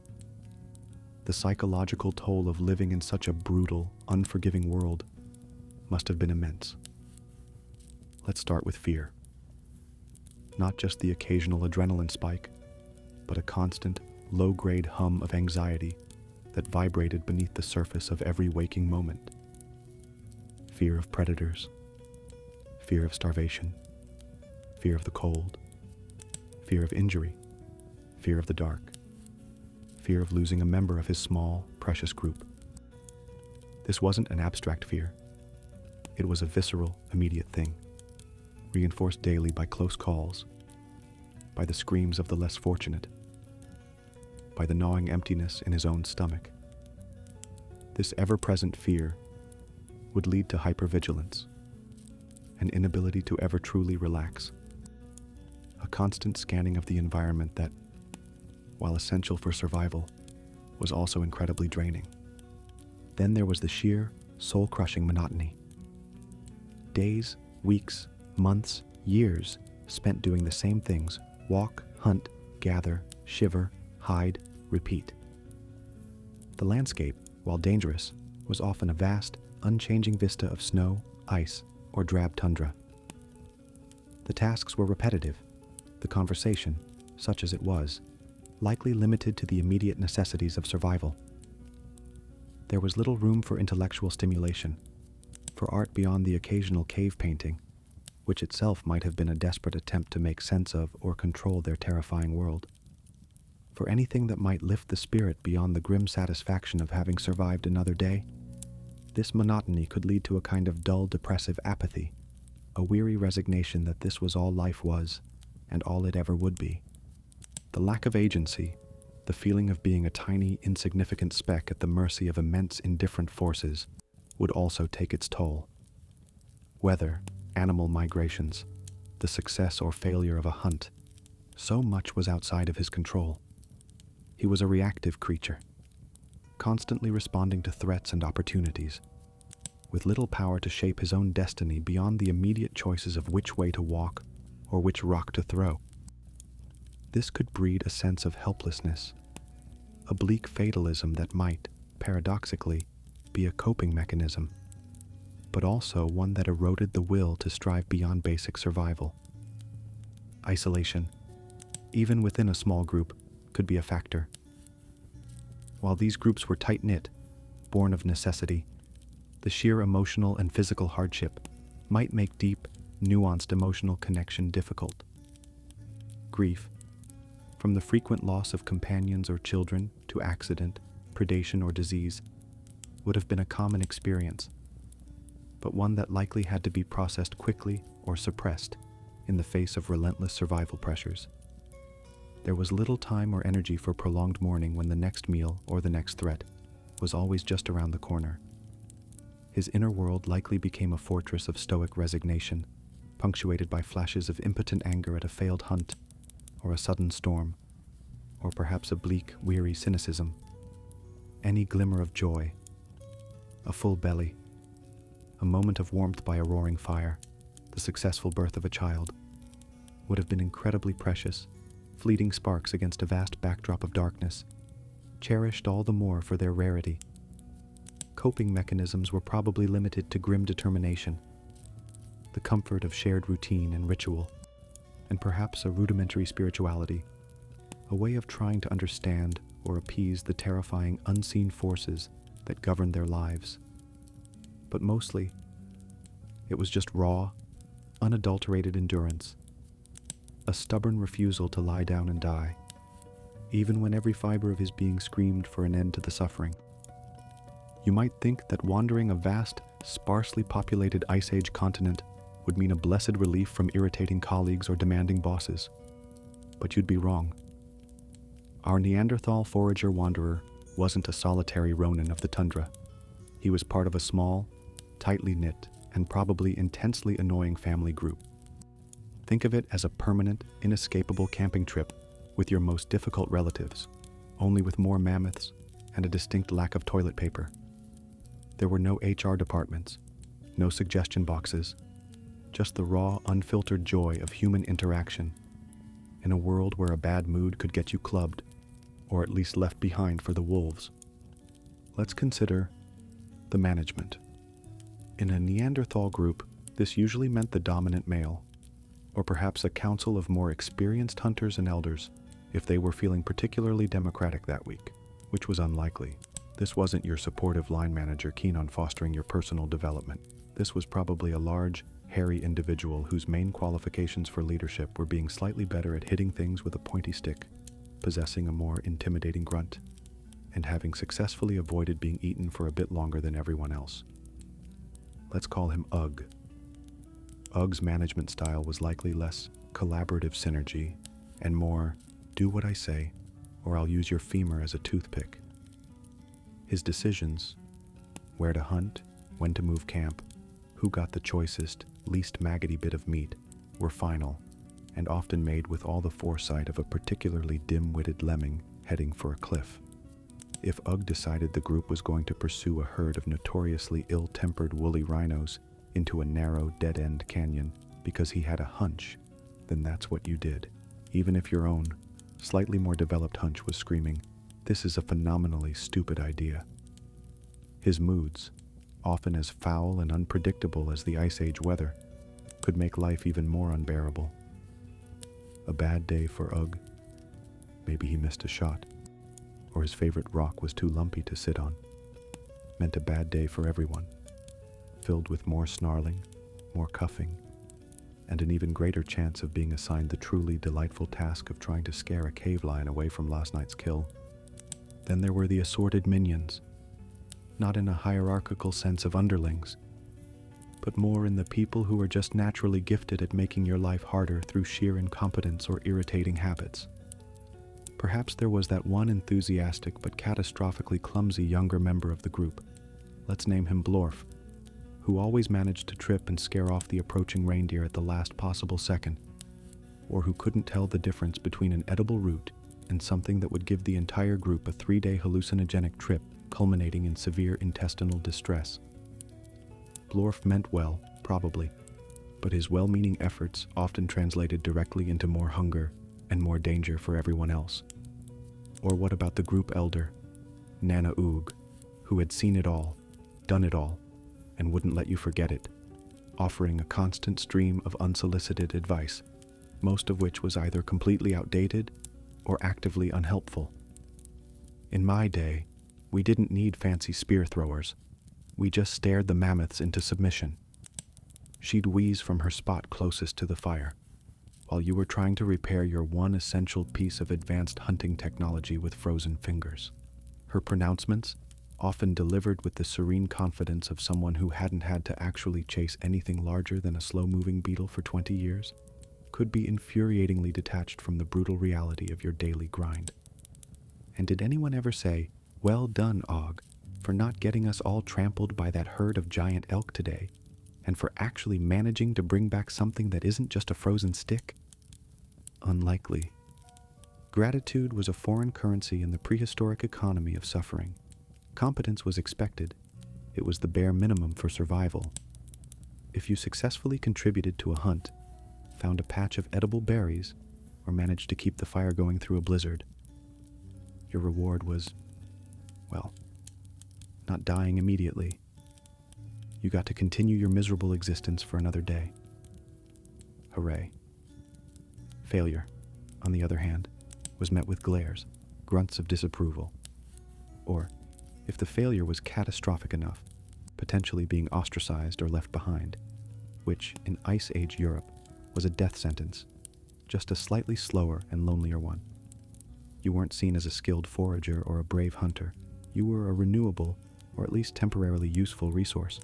The psychological toll of living in such a brutal, unforgiving world must have been immense. Let's start with fear. Not just the occasional adrenaline spike, but a constant, low-grade hum of anxiety that vibrated beneath the surface of every waking moment. Fear of predators, fear of starvation, fear of the cold, fear of injury, fear of the dark, fear of losing a member of his small, precious group. This wasn't an abstract fear. It was a visceral, immediate thing, reinforced daily by close calls, by the screams of the less fortunate, by the gnawing emptiness in his own stomach. This ever-present fear would lead to hypervigilance, an inability to ever truly relax, a constant scanning of the environment that, while essential for survival, was also incredibly draining. Then there was the sheer, soul-crushing monotony. Days, weeks, months, years spent doing the same things: walk, hunt, gather, shiver, hide, repeat. The landscape, while dangerous, was often a vast, unchanging vista of snow, ice, or drab tundra. The tasks were repetitive, the conversation, such as it was, likely limited to the immediate necessities of survival. There was little room for intellectual stimulation, for art beyond the occasional cave painting, which itself might have been a desperate attempt to make sense of or control their terrifying world, for anything that might lift the spirit beyond the grim satisfaction of having survived another day. This monotony could lead to a kind of dull, depressive apathy, a weary resignation that this was all life was, and all it ever would be. The lack of agency, the feeling of being a tiny, insignificant speck at the mercy of immense, indifferent forces, would also take its toll. Weather, animal migrations, the success or failure of a hunt, so much was outside of his control. He was a reactive creature, constantly responding to threats and opportunities, with little power to shape his own destiny beyond the immediate choices of which way to walk or which rock to throw. This could breed a sense of helplessness, a bleak fatalism that might, paradoxically, be a coping mechanism, but also one that eroded the will to strive beyond basic survival. Isolation, even within a small group, could be a factor. While these groups were tight-knit, born of necessity, the sheer emotional and physical hardship might make deep, nuanced emotional connection difficult. Grief, from the frequent loss of companions or children to accident, predation, or disease, would have been a common experience, but one that likely had to be processed quickly or suppressed in the face of relentless survival pressures. There was little time or energy for prolonged mourning when the next meal or the next threat was always just around the corner. His inner world likely became a fortress of stoic resignation, punctuated by flashes of impotent anger at a failed hunt, or a sudden storm, or perhaps a bleak, weary cynicism. Any glimmer of joy, a full belly, a moment of warmth by a roaring fire, the successful birth of a child, would have been incredibly precious, fleeting sparks against a vast backdrop of darkness, cherished all the more for their rarity. Coping mechanisms were probably limited to grim determination, the comfort of shared routine and ritual, and perhaps a rudimentary spirituality, a way of trying to understand or appease the terrifying unseen forces that govern their lives. But mostly, it was just raw, unadulterated endurance, a stubborn refusal to lie down and die, even when every fiber of his being screamed for an end to the suffering. You might think that wandering a vast, sparsely populated Ice Age continent would mean a blessed relief from irritating colleagues or demanding bosses, but you'd be wrong. Our Neanderthal forager-wanderer wasn't a solitary Ronin of the tundra. He was part of a small, tightly knit, and probably intensely annoying family group. Think of it as a permanent, inescapable camping trip with your most difficult relatives, only with more mammoths and a distinct lack of toilet paper. There were no HR departments, no suggestion boxes, just the raw, unfiltered joy of human interaction in a world where a bad mood could get you clubbed, or at least left behind for the wolves. Let's consider the management. In a Neanderthal group, this usually meant the dominant male, or perhaps a council of more experienced hunters and elders if they were feeling particularly democratic that week, which was unlikely. This wasn't your supportive line manager keen on fostering your personal development. This was probably a large, hairy individual whose main qualifications for leadership were being slightly better at hitting things with a pointy stick, possessing a more intimidating grunt, and having successfully avoided being eaten for a bit longer than everyone else. Let's call him Ugg. Ugg's management style was likely less collaborative synergy and more, do what I say, or I'll use your femur as a toothpick. His decisions, where to hunt, when to move camp, who got the choicest, least maggoty bit of meat, were final, and often made with all the foresight of a particularly dim-witted lemming heading for a cliff. If Ugg decided the group was going to pursue a herd of notoriously ill-tempered woolly rhinos into a narrow, dead-end canyon because he had a hunch, then that's what you did, even if your own, slightly more developed hunch was screaming, "This is a phenomenally stupid idea." His moods, often as foul and unpredictable as the Ice Age weather, could make life even more unbearable. A bad day for Ugg. Maybe he missed a shot, or his favorite rock was too lumpy to sit on. Meant a bad day for everyone, filled with more snarling, more cuffing, and an even greater chance of being assigned the truly delightful task of trying to scare a cave lion away from last night's kill. Then there were the assorted minions, not in a hierarchical sense of underlings, but more in the people who are just naturally gifted at making your life harder through sheer incompetence or irritating habits. Perhaps there was that one enthusiastic but catastrophically clumsy younger member of the group, let's name him Blorf, who always managed to trip and scare off the approaching reindeer at the last possible second, or who couldn't tell the difference between an edible root and something that would give the entire group a 3-day hallucinogenic trip culminating in severe intestinal distress. Blorf meant well, probably, but his well-meaning efforts often translated directly into more hunger and more danger for everyone else. Or what about the group elder, Nana Oog, who had seen it all, done it all, and wouldn't let you forget it, offering a constant stream of unsolicited advice, most of which was either completely outdated or actively unhelpful. In my day, we didn't need fancy spear throwers. We just stared the mammoths into submission. She'd wheeze from her spot closest to the fire, while you were trying to repair your one essential piece of advanced hunting technology with frozen fingers. Her pronouncements, often delivered with the serene confidence of someone who hadn't had to actually chase anything larger than a slow-moving beetle for 20 years, could be infuriatingly detached from the brutal reality of your daily grind. And did anyone ever say, "Well done, Og, for not getting us all trampled by that herd of giant elk today, and for actually managing to bring back something that isn't just a frozen stick? Unlikely. Gratitude was a foreign currency in the prehistoric economy of suffering. Competence was expected. It was the bare minimum for survival. If you successfully contributed to a hunt, found a patch of edible berries, or managed to keep the fire going through a blizzard, your reward was, well, not dying immediately. You got to continue your miserable existence for another day. Hooray. Failure, on the other hand, was met with glares, grunts of disapproval. Or, if the failure was catastrophic enough, potentially being ostracized or left behind, which, in Ice Age Europe, was a death sentence, just a slightly slower and lonelier one. You weren't seen as a skilled forager or a brave hunter. You were a renewable, or at least temporarily useful resource.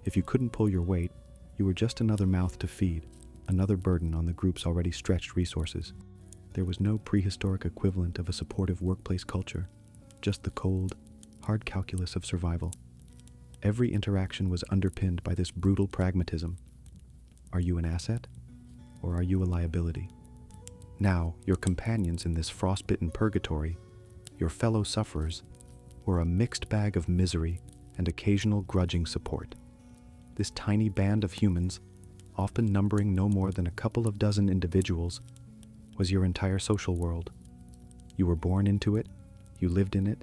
If you couldn't pull your weight, you were just another mouth to feed, another burden on the group's already stretched resources. There was no prehistoric equivalent of a supportive workplace culture, just the cold, hard calculus of survival. Every interaction was underpinned by this brutal pragmatism. Are you an asset, or are you a liability? Now, your companions in this frostbitten purgatory, your fellow sufferers, were a mixed bag of misery and occasional grudging support. This tiny band of humans, often numbering no more than a couple of dozen individuals, was your entire social world. You were born into it, you lived in it,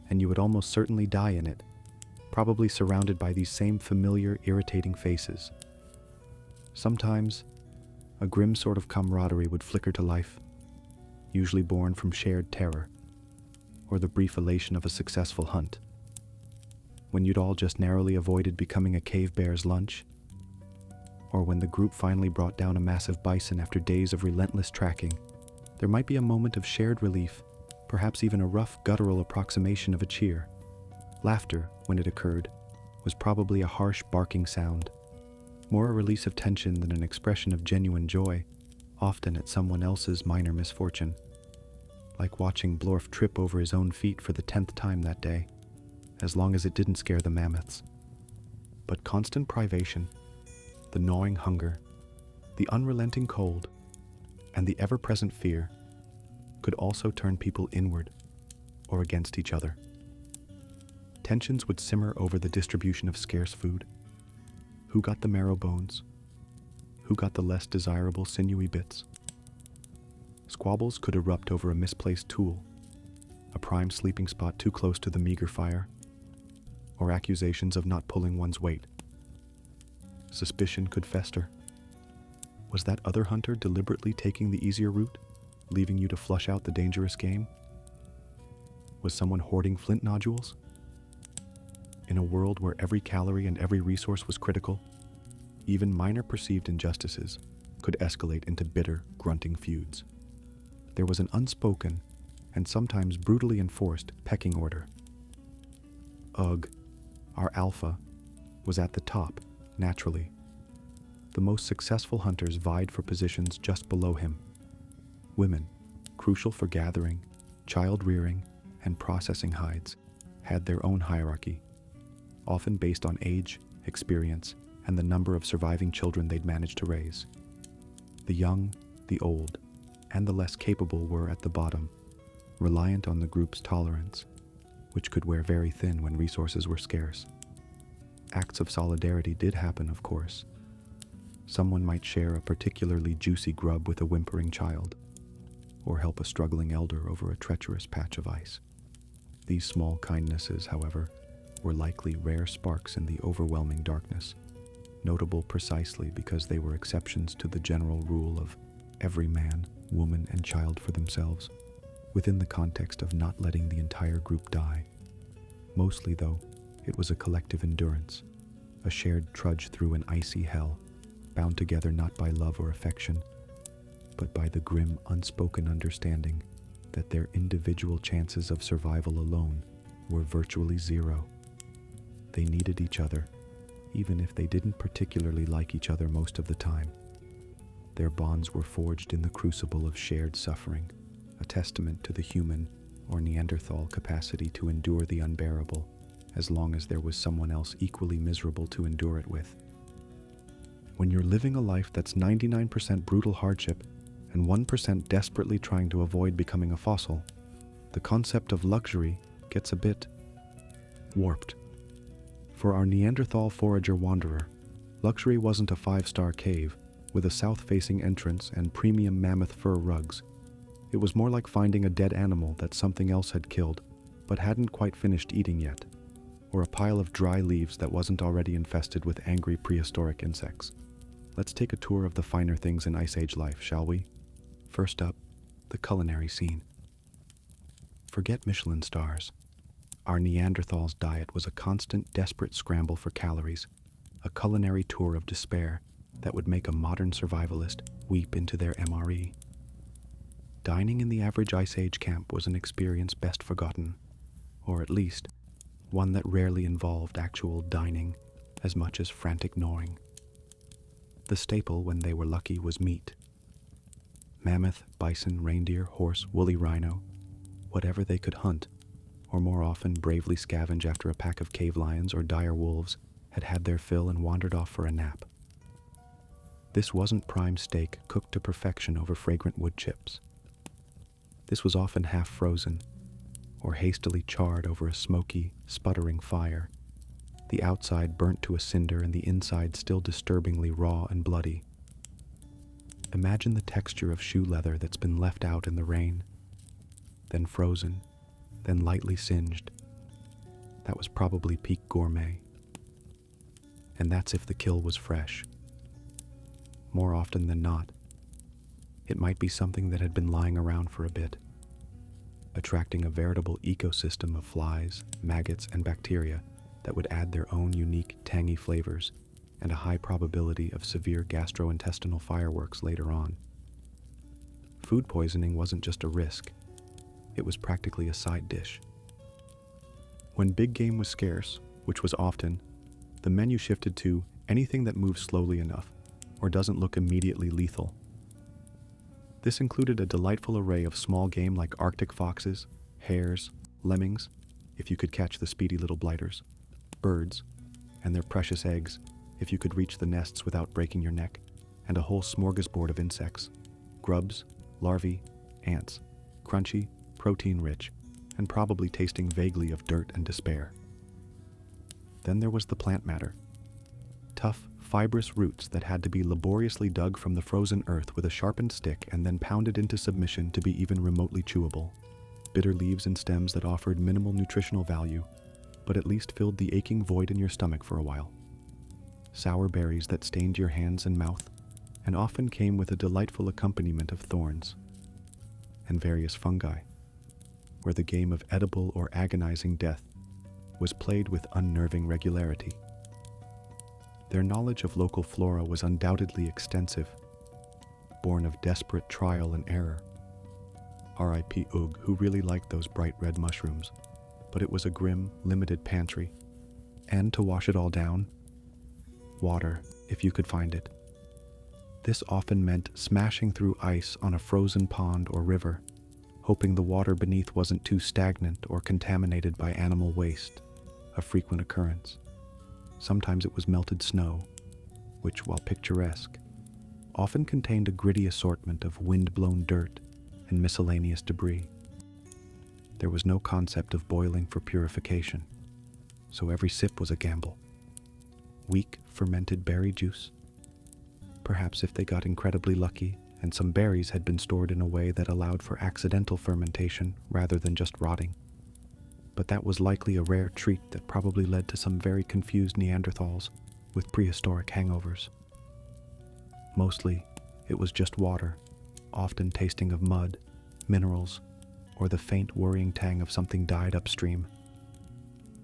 and you would almost certainly die in it, probably surrounded by these same familiar, irritating faces. Sometimes, a grim sort of camaraderie would flicker to life, usually born from shared terror, or the brief elation of a successful hunt. When you'd all just narrowly avoided becoming a cave bear's lunch, or when the group finally brought down a massive bison after days of relentless tracking, there might be a moment of shared relief, perhaps even a rough guttural approximation of a cheer. Laughter, when it occurred, was probably a harsh barking sound, more a release of tension than an expression of genuine joy, often at someone else's minor misfortune, like watching Blorf trip over his own feet for the 10th time that day, as long as it didn't scare the mammoths. But constant privation, the gnawing hunger, the unrelenting cold, and the ever-present fear could also turn people inward or against each other. Tensions would simmer over the distribution of scarce food. Who got the marrow bones? Who got the less desirable sinewy bits? Squabbles could erupt over a misplaced tool, a prime sleeping spot too close to the meager fire, or accusations of not pulling one's weight. Suspicion could fester. Was that other hunter deliberately taking the easier route, leaving you to flush out the dangerous game? Was someone hoarding flint nodules? In a world where every calorie and every resource was critical, even minor perceived injustices could escalate into bitter, grunting feuds. There was an unspoken, and sometimes brutally enforced, pecking order. Ugh, our alpha, was at the top, naturally. The most successful hunters vied for positions just below him. Women, crucial for gathering, child-rearing, and processing hides, had their own hierarchy, often based on age, experience, and the number of surviving children they'd managed to raise. The young, the old, and the less capable were at the bottom, reliant on the group's tolerance, which could wear very thin when resources were scarce. Acts of solidarity did happen, of course. Someone might share a particularly juicy grub with a whimpering child, or help a struggling elder over a treacherous patch of ice. These small kindnesses, however, were likely rare sparks in the overwhelming darkness, notable precisely because they were exceptions to the general rule of every man, woman, and child for themselves, within the context of not letting the entire group die. Mostly, though, it was a collective endurance, a shared trudge through an icy hell, bound together not by love or affection, but by the grim, unspoken understanding that their individual chances of survival alone were virtually zero. They needed each other, even if they didn't particularly like each other most of the time. Their bonds were forged in the crucible of shared suffering, a testament to the human or Neanderthal capacity to endure the unbearable, as long as there was someone else equally miserable to endure it with. When you're living a life that's 99% brutal hardship and 1% desperately trying to avoid becoming a fossil, the concept of luxury gets a bit warped. For our Neanderthal forager wanderer, luxury wasn't a 5-star cave with a south-facing entrance and premium mammoth fur rugs. It was more like finding a dead animal that something else had killed but hadn't quite finished eating yet, or a pile of dry leaves that wasn't already infested with angry prehistoric insects. Let's take a tour of the finer things in Ice Age life, shall we? First up, the culinary scene. Forget Michelin stars. Our Neanderthal's diet was a constant, desperate scramble for calories, a culinary tour of despair that would make a modern survivalist weep into their MRE. Dining in the average Ice Age camp was an experience best forgotten, or at least one that rarely involved actual dining as much as frantic gnawing. The staple, when they were lucky, was meat. Mammoth, bison, reindeer, horse, woolly rhino, whatever they could hunt, or more often bravely scavenge after a pack of cave lions or dire wolves had had their fill and wandered off for a nap. This wasn't prime steak cooked to perfection over fragrant wood chips. This was often half frozen, or hastily charred over a smoky, sputtering fire, the outside burnt to a cinder and the inside still disturbingly raw and bloody. Imagine the texture of shoe leather that's been left out in the rain, then frozen, then lightly singed. That was probably peak gourmet. And that's if the kill was fresh. More often than not, it might be something that had been lying around for a bit, attracting a veritable ecosystem of flies, maggots, and bacteria that would add their own unique, tangy flavors and a high probability of severe gastrointestinal fireworks later on. Food poisoning wasn't just a risk, it was practically a side dish. When big game was scarce, which was often, the menu shifted to anything that moves slowly enough or doesn't look immediately lethal. This included a delightful array of small game like Arctic foxes, hares, lemmings, if you could catch the speedy little blighters, birds, and their precious eggs, if you could reach the nests without breaking your neck, and a whole smorgasbord of insects, grubs, larvae, ants, crunchy, protein-rich, and probably tasting vaguely of dirt and despair. Then there was the plant matter. Tough, fibrous roots that had to be laboriously dug from the frozen earth with a sharpened stick and then pounded into submission to be even remotely chewable. Bitter leaves and stems that offered minimal nutritional value, but at least filled the aching void in your stomach for a while. Sour berries that stained your hands and mouth, and often came with a delightful accompaniment of thorns. And various fungi, where the game of edible or agonizing death was played with unnerving regularity. Their knowledge of local flora was undoubtedly extensive, born of desperate trial and error. R.I.P. Ugh, who really liked those bright red mushrooms, but it was a grim, limited pantry. And to wash it all down, water, if you could find it. This often meant smashing through ice on a frozen pond or river, hoping the water beneath wasn't too stagnant or contaminated by animal waste, a frequent occurrence. Sometimes it was melted snow, which, while picturesque, often contained a gritty assortment of wind-blown dirt and miscellaneous debris. There was no concept of boiling for purification, so every sip was a gamble. Weak, fermented berry juice? Perhaps if they got incredibly lucky and some berries had been stored in a way that allowed for accidental fermentation rather than just rotting. But that was likely a rare treat that probably led to some very confused Neanderthals with prehistoric hangovers. Mostly, it was just water, often tasting of mud, minerals, or the faint worrying tang of something died upstream.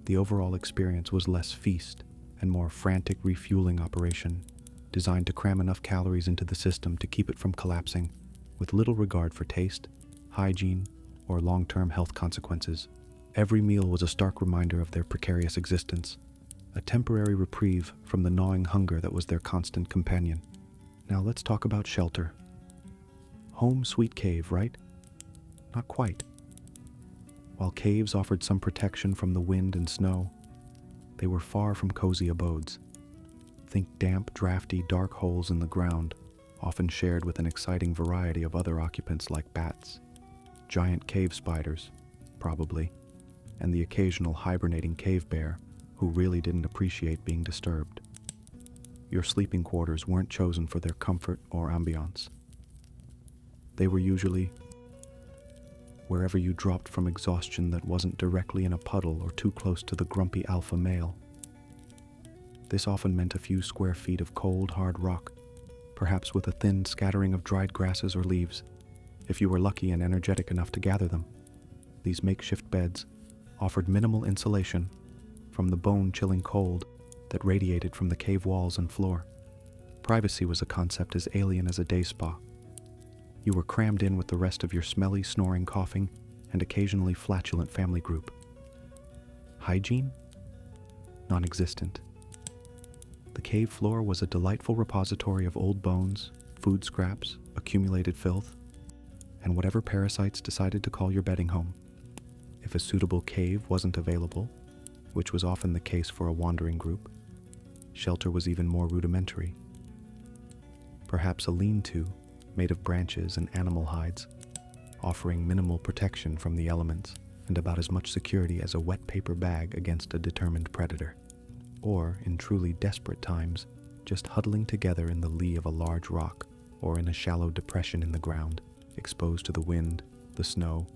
The overall experience was less feast and more frantic refueling operation, designed to cram enough calories into the system to keep it from collapsing, with little regard for taste, hygiene, or long-term health consequences. Every meal was a stark reminder of their precarious existence, a temporary reprieve from the gnawing hunger that was their constant companion. Now let's talk about shelter. Home sweet cave, right? Not quite. While caves offered some protection from the wind and snow, they were far from cozy abodes. Think damp, drafty, dark holes in the ground, often shared with an exciting variety of other occupants like bats, giant cave spiders, probably, and the occasional hibernating cave bear who really didn't appreciate being disturbed. Your sleeping quarters weren't chosen for their comfort or ambiance. They were usually wherever you dropped from exhaustion that wasn't directly in a puddle or too close to the grumpy alpha male. This often meant a few square feet of cold, hard rock, perhaps with a thin scattering of dried grasses or leaves, if you were lucky and energetic enough to gather them. These makeshift beds offered minimal insulation from the bone-chilling cold that radiated from the cave walls and floor. Privacy was a concept as alien as a day spa. You were crammed in with the rest of your smelly, snoring, coughing, and occasionally flatulent family group. Hygiene? Non-existent. The cave floor was a delightful repository of old bones, food scraps, accumulated filth, and whatever parasites decided to call your bedding home. If a suitable cave wasn't available, which was often the case for a wandering group, shelter was even more rudimentary. Perhaps a lean-to made of branches and animal hides, offering minimal protection from the elements and about as much security as a wet paper bag against a determined predator. Or, in truly desperate times, just huddling together in the lee of a large rock or in a shallow depression in the ground, exposed to the wind, the snow,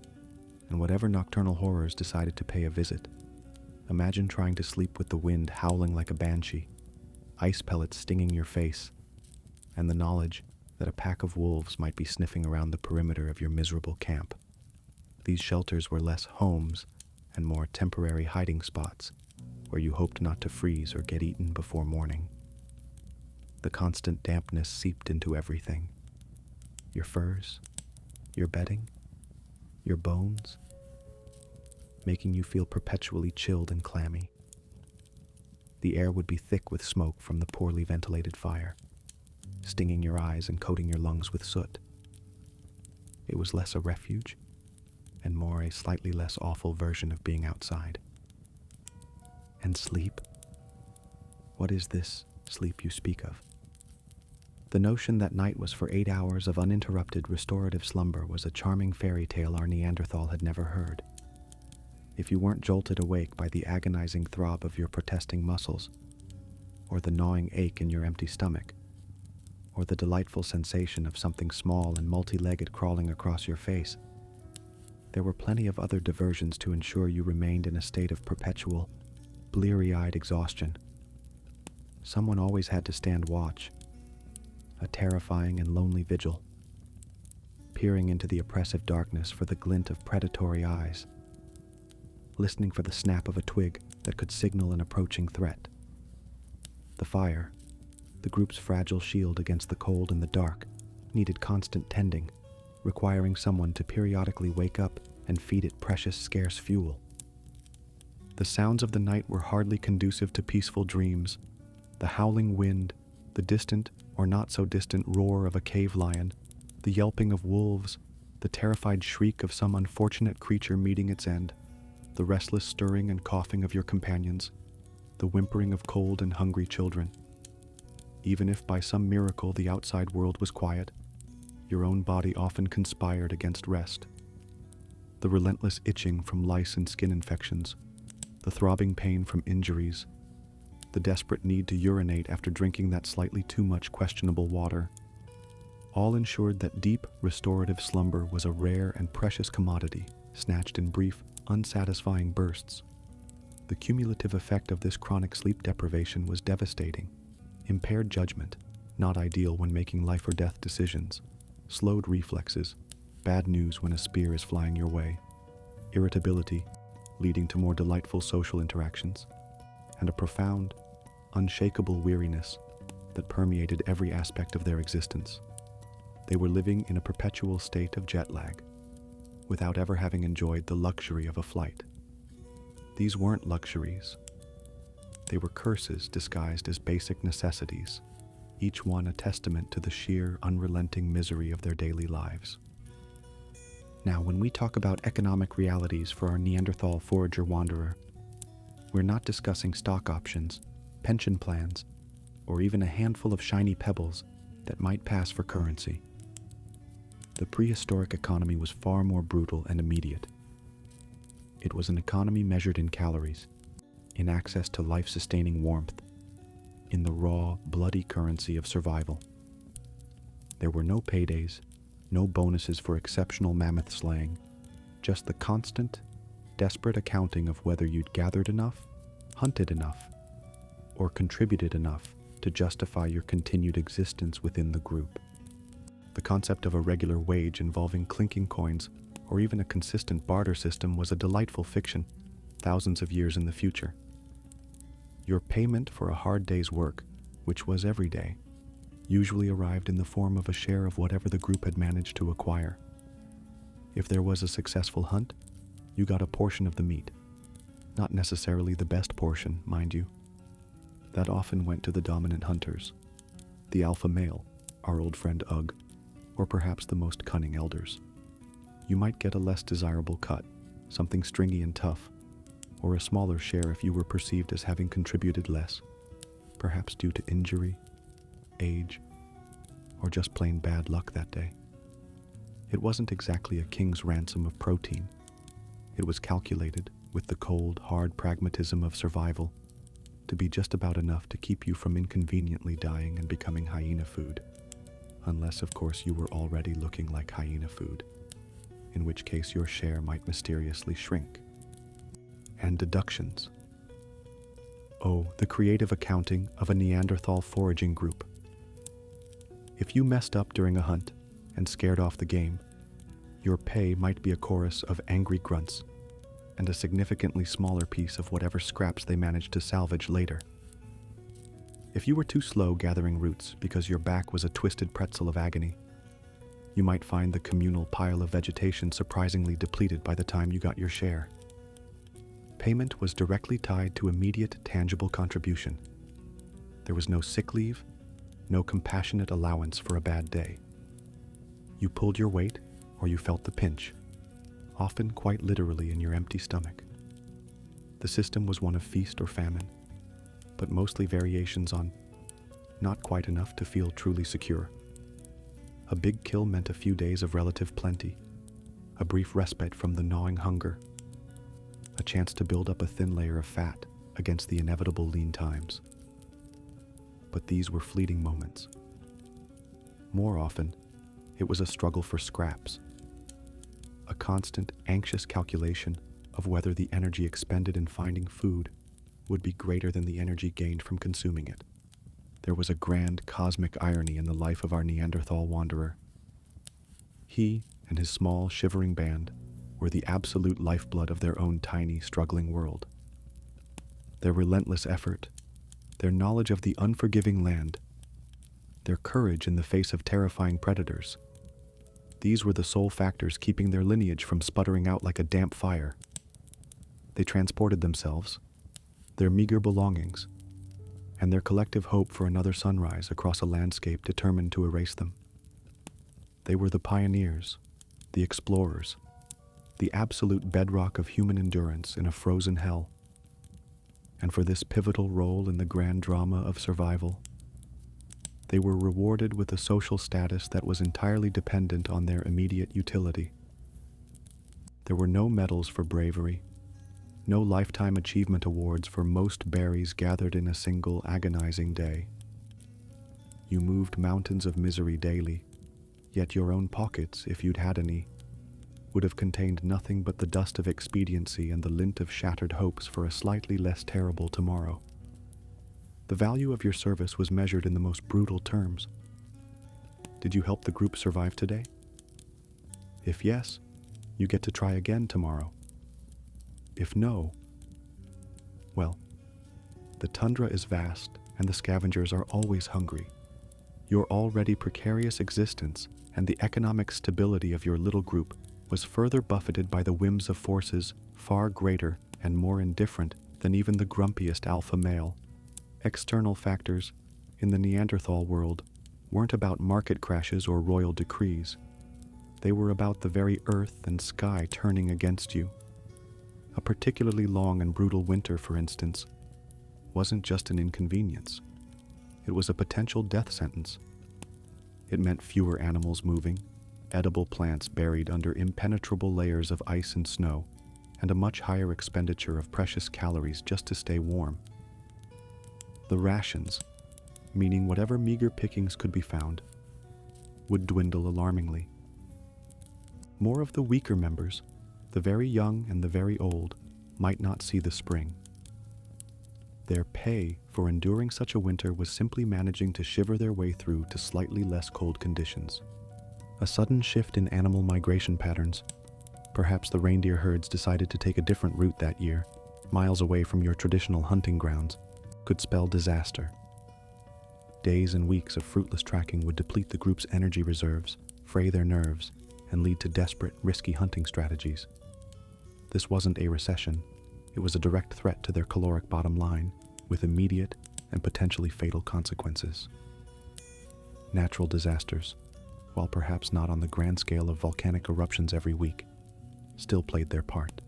and whatever nocturnal horrors decided to pay a visit. Imagine trying to sleep with the wind howling like a banshee, ice pellets stinging your face, and the knowledge that a pack of wolves might be sniffing around the perimeter of your miserable camp. These shelters were less homes and more temporary hiding spots where you hoped not to freeze or get eaten before morning. The constant dampness seeped into everything. Your furs, your bedding, your bones, making you feel perpetually chilled and clammy. The air would be thick with smoke from the poorly ventilated fire, stinging your eyes and coating your lungs with soot. It was less a refuge and more a slightly less awful version of being outside. And sleep? What is this sleep you speak of? The notion that night was for 8 hours of uninterrupted restorative slumber was a charming fairy tale our Neanderthal had never heard. If you weren't jolted awake by the agonizing throb of your protesting muscles, or the gnawing ache in your empty stomach, or the delightful sensation of something small and multi-legged crawling across your face, there were plenty of other diversions to ensure you remained in a state of perpetual, bleary-eyed exhaustion. Someone always had to stand watch, a terrifying and lonely vigil, peering into the oppressive darkness for the glint of predatory eyes, listening for the snap of a twig that could signal an approaching threat. The fire, the group's fragile shield against the cold and the dark, needed constant tending, requiring someone to periodically wake up and feed it precious, scarce fuel. The sounds of the night were hardly conducive to peaceful dreams. The howling wind, the distant or not so distant roar of a cave lion, the yelping of wolves, the terrified shriek of some unfortunate creature meeting its end, the restless stirring and coughing of your companions, the whimpering of cold and hungry children. Even if by some miracle the outside world was quiet, your own body often conspired against rest. The relentless itching from lice and skin infections, the throbbing pain from injuries, the desperate need to urinate after drinking that slightly too much questionable water, all ensured that deep, restorative slumber was a rare and precious commodity, snatched in brief, unsatisfying bursts. The cumulative effect of this chronic sleep deprivation was devastating. Impaired judgment, not ideal when making life or death decisions, slowed reflexes, bad news when a spear is flying your way, irritability, leading to more delightful social interactions, and a profound, unshakable weariness that permeated every aspect of their existence. They were living in a perpetual state of jet lag, without ever having enjoyed the luxury of a flight. These weren't luxuries. They were curses disguised as basic necessities, each one a testament to the sheer, unrelenting misery of their daily lives. Now, when we talk about economic realities for our Neanderthal forager-wanderer, we're not discussing stock options, pension plans, or even a handful of shiny pebbles that might pass for currency. The prehistoric economy was far more brutal and immediate. It was an economy measured in calories, in access to life-sustaining warmth, in the raw, bloody currency of survival. There were no paydays, no bonuses for exceptional mammoth slaying, just the constant, desperate accounting of whether you'd gathered enough, hunted enough, or contributed enough to justify your continued existence within the group. The concept of a regular wage involving clinking coins or even a consistent barter system was a delightful fiction, thousands of years in the future. Your payment for a hard day's work, which was every day, usually arrived in the form of a share of whatever the group had managed to acquire. If there was a successful hunt, you got a portion of the meat. Not necessarily the best portion, mind you. That often went to the dominant hunters, the alpha male, our old friend Ugg, or perhaps the most cunning elders. You might get a less desirable cut, something stringy and tough, or a smaller share if you were perceived as having contributed less, perhaps due to injury, age, or just plain bad luck that day. It wasn't exactly a king's ransom of protein. It was calculated, with the cold, hard pragmatism of survival, to be just about enough to keep you from inconveniently dying and becoming hyena food. Unless, of course, you were already looking like hyena food, in which case your share might mysteriously shrink. And deductions. Oh, the creative accounting of a Neanderthal foraging group. If you messed up during a hunt and scared off the game, your pay might be a chorus of angry grunts and a significantly smaller piece of whatever scraps they managed to salvage later. If you were too slow gathering roots because your back was a twisted pretzel of agony, you might find the communal pile of vegetation surprisingly depleted by the time you got your share. Payment was directly tied to immediate, tangible contribution. There was no sick leave, no compassionate allowance for a bad day. You pulled your weight, or you felt the pinch, often quite literally in your empty stomach. The system was one of feast or famine, but mostly variations on not quite enough to feel truly secure. A big kill meant a few days of relative plenty, a brief respite from the gnawing hunger, a chance to build up a thin layer of fat against the inevitable lean times. But these were fleeting moments. More often, it was a struggle for scraps, a constant, anxious calculation of whether the energy expended in finding food would be greater than the energy gained from consuming it. There was a grand cosmic irony in the life of our Neanderthal wanderer. He and his small, shivering band were the absolute lifeblood of their own tiny, struggling world. Their relentless effort, their knowledge of the unforgiving land, their courage in the face of terrifying predators, these were the sole factors keeping their lineage from sputtering out like a damp fire. They transported themselves, their meager belongings, and their collective hope for another sunrise across a landscape determined to erase them. They were the pioneers, the explorers, the absolute bedrock of human endurance in a frozen hell. And for this pivotal role in the grand drama of survival, they were rewarded with a social status that was entirely dependent on their immediate utility. There were no medals for bravery, no lifetime achievement awards for most berries gathered in a single agonizing day. You moved mountains of misery daily, yet your own pockets, if you'd had any, would have contained nothing but the dust of expediency and the lint of shattered hopes for a slightly less terrible tomorrow. The value of your service was measured in the most brutal terms. Did you help the group survive today? If yes, you get to try again tomorrow. If no, well, the tundra is vast and the scavengers are always hungry. Your already precarious existence and the economic stability of your little group was further buffeted by the whims of forces far greater and more indifferent than even the grumpiest alpha male. External factors, in the Neanderthal world, weren't about market crashes or royal decrees. They were about the very earth and sky turning against you. A particularly long and brutal winter, for instance, wasn't just an inconvenience. it was a potential death sentence. It meant fewer animals moving, edible plants buried under impenetrable layers of ice and snow, and a much higher expenditure of precious calories just to stay warm. The rations, meaning whatever meager pickings could be found, would dwindle alarmingly. More of the weaker members, the very young and the very old, might not see the spring. Their pay for enduring such a winter was simply managing to shiver their way through to slightly less cold conditions. A sudden shift in animal migration patterns. Perhaps the reindeer herds decided to take a different route that year, miles away from your traditional hunting grounds, could spell disaster. Days and weeks of fruitless tracking would deplete the group's energy reserves, fray their nerves, and lead to desperate, risky hunting strategies. This wasn't a recession. It was a direct threat to their caloric bottom line, with immediate and potentially fatal consequences. Natural disasters, while perhaps not on the grand scale of volcanic eruptions every week, still played their part.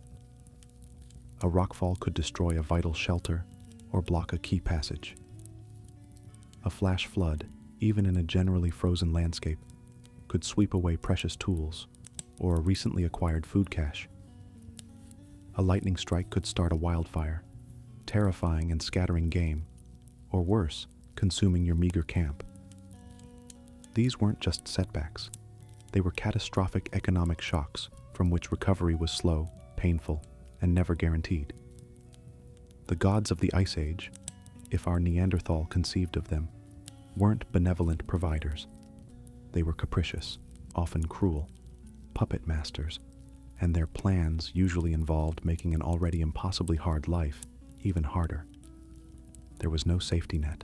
A rockfall could destroy a vital shelter or block a key passage. A flash flood, even in a generally frozen landscape, could sweep away precious tools or a recently acquired food cache. A lightning strike could start a wildfire, terrifying and scattering game, or worse, consuming your meager camp. These weren't just setbacks. They were catastrophic economic shocks from which recovery was slow, painful, and never guaranteed. The gods of the Ice Age, if our Neanderthal conceived of them, weren't benevolent providers. They were capricious, often cruel, puppet masters, and their plans usually involved making an already impossibly hard life even harder. There was no safety net,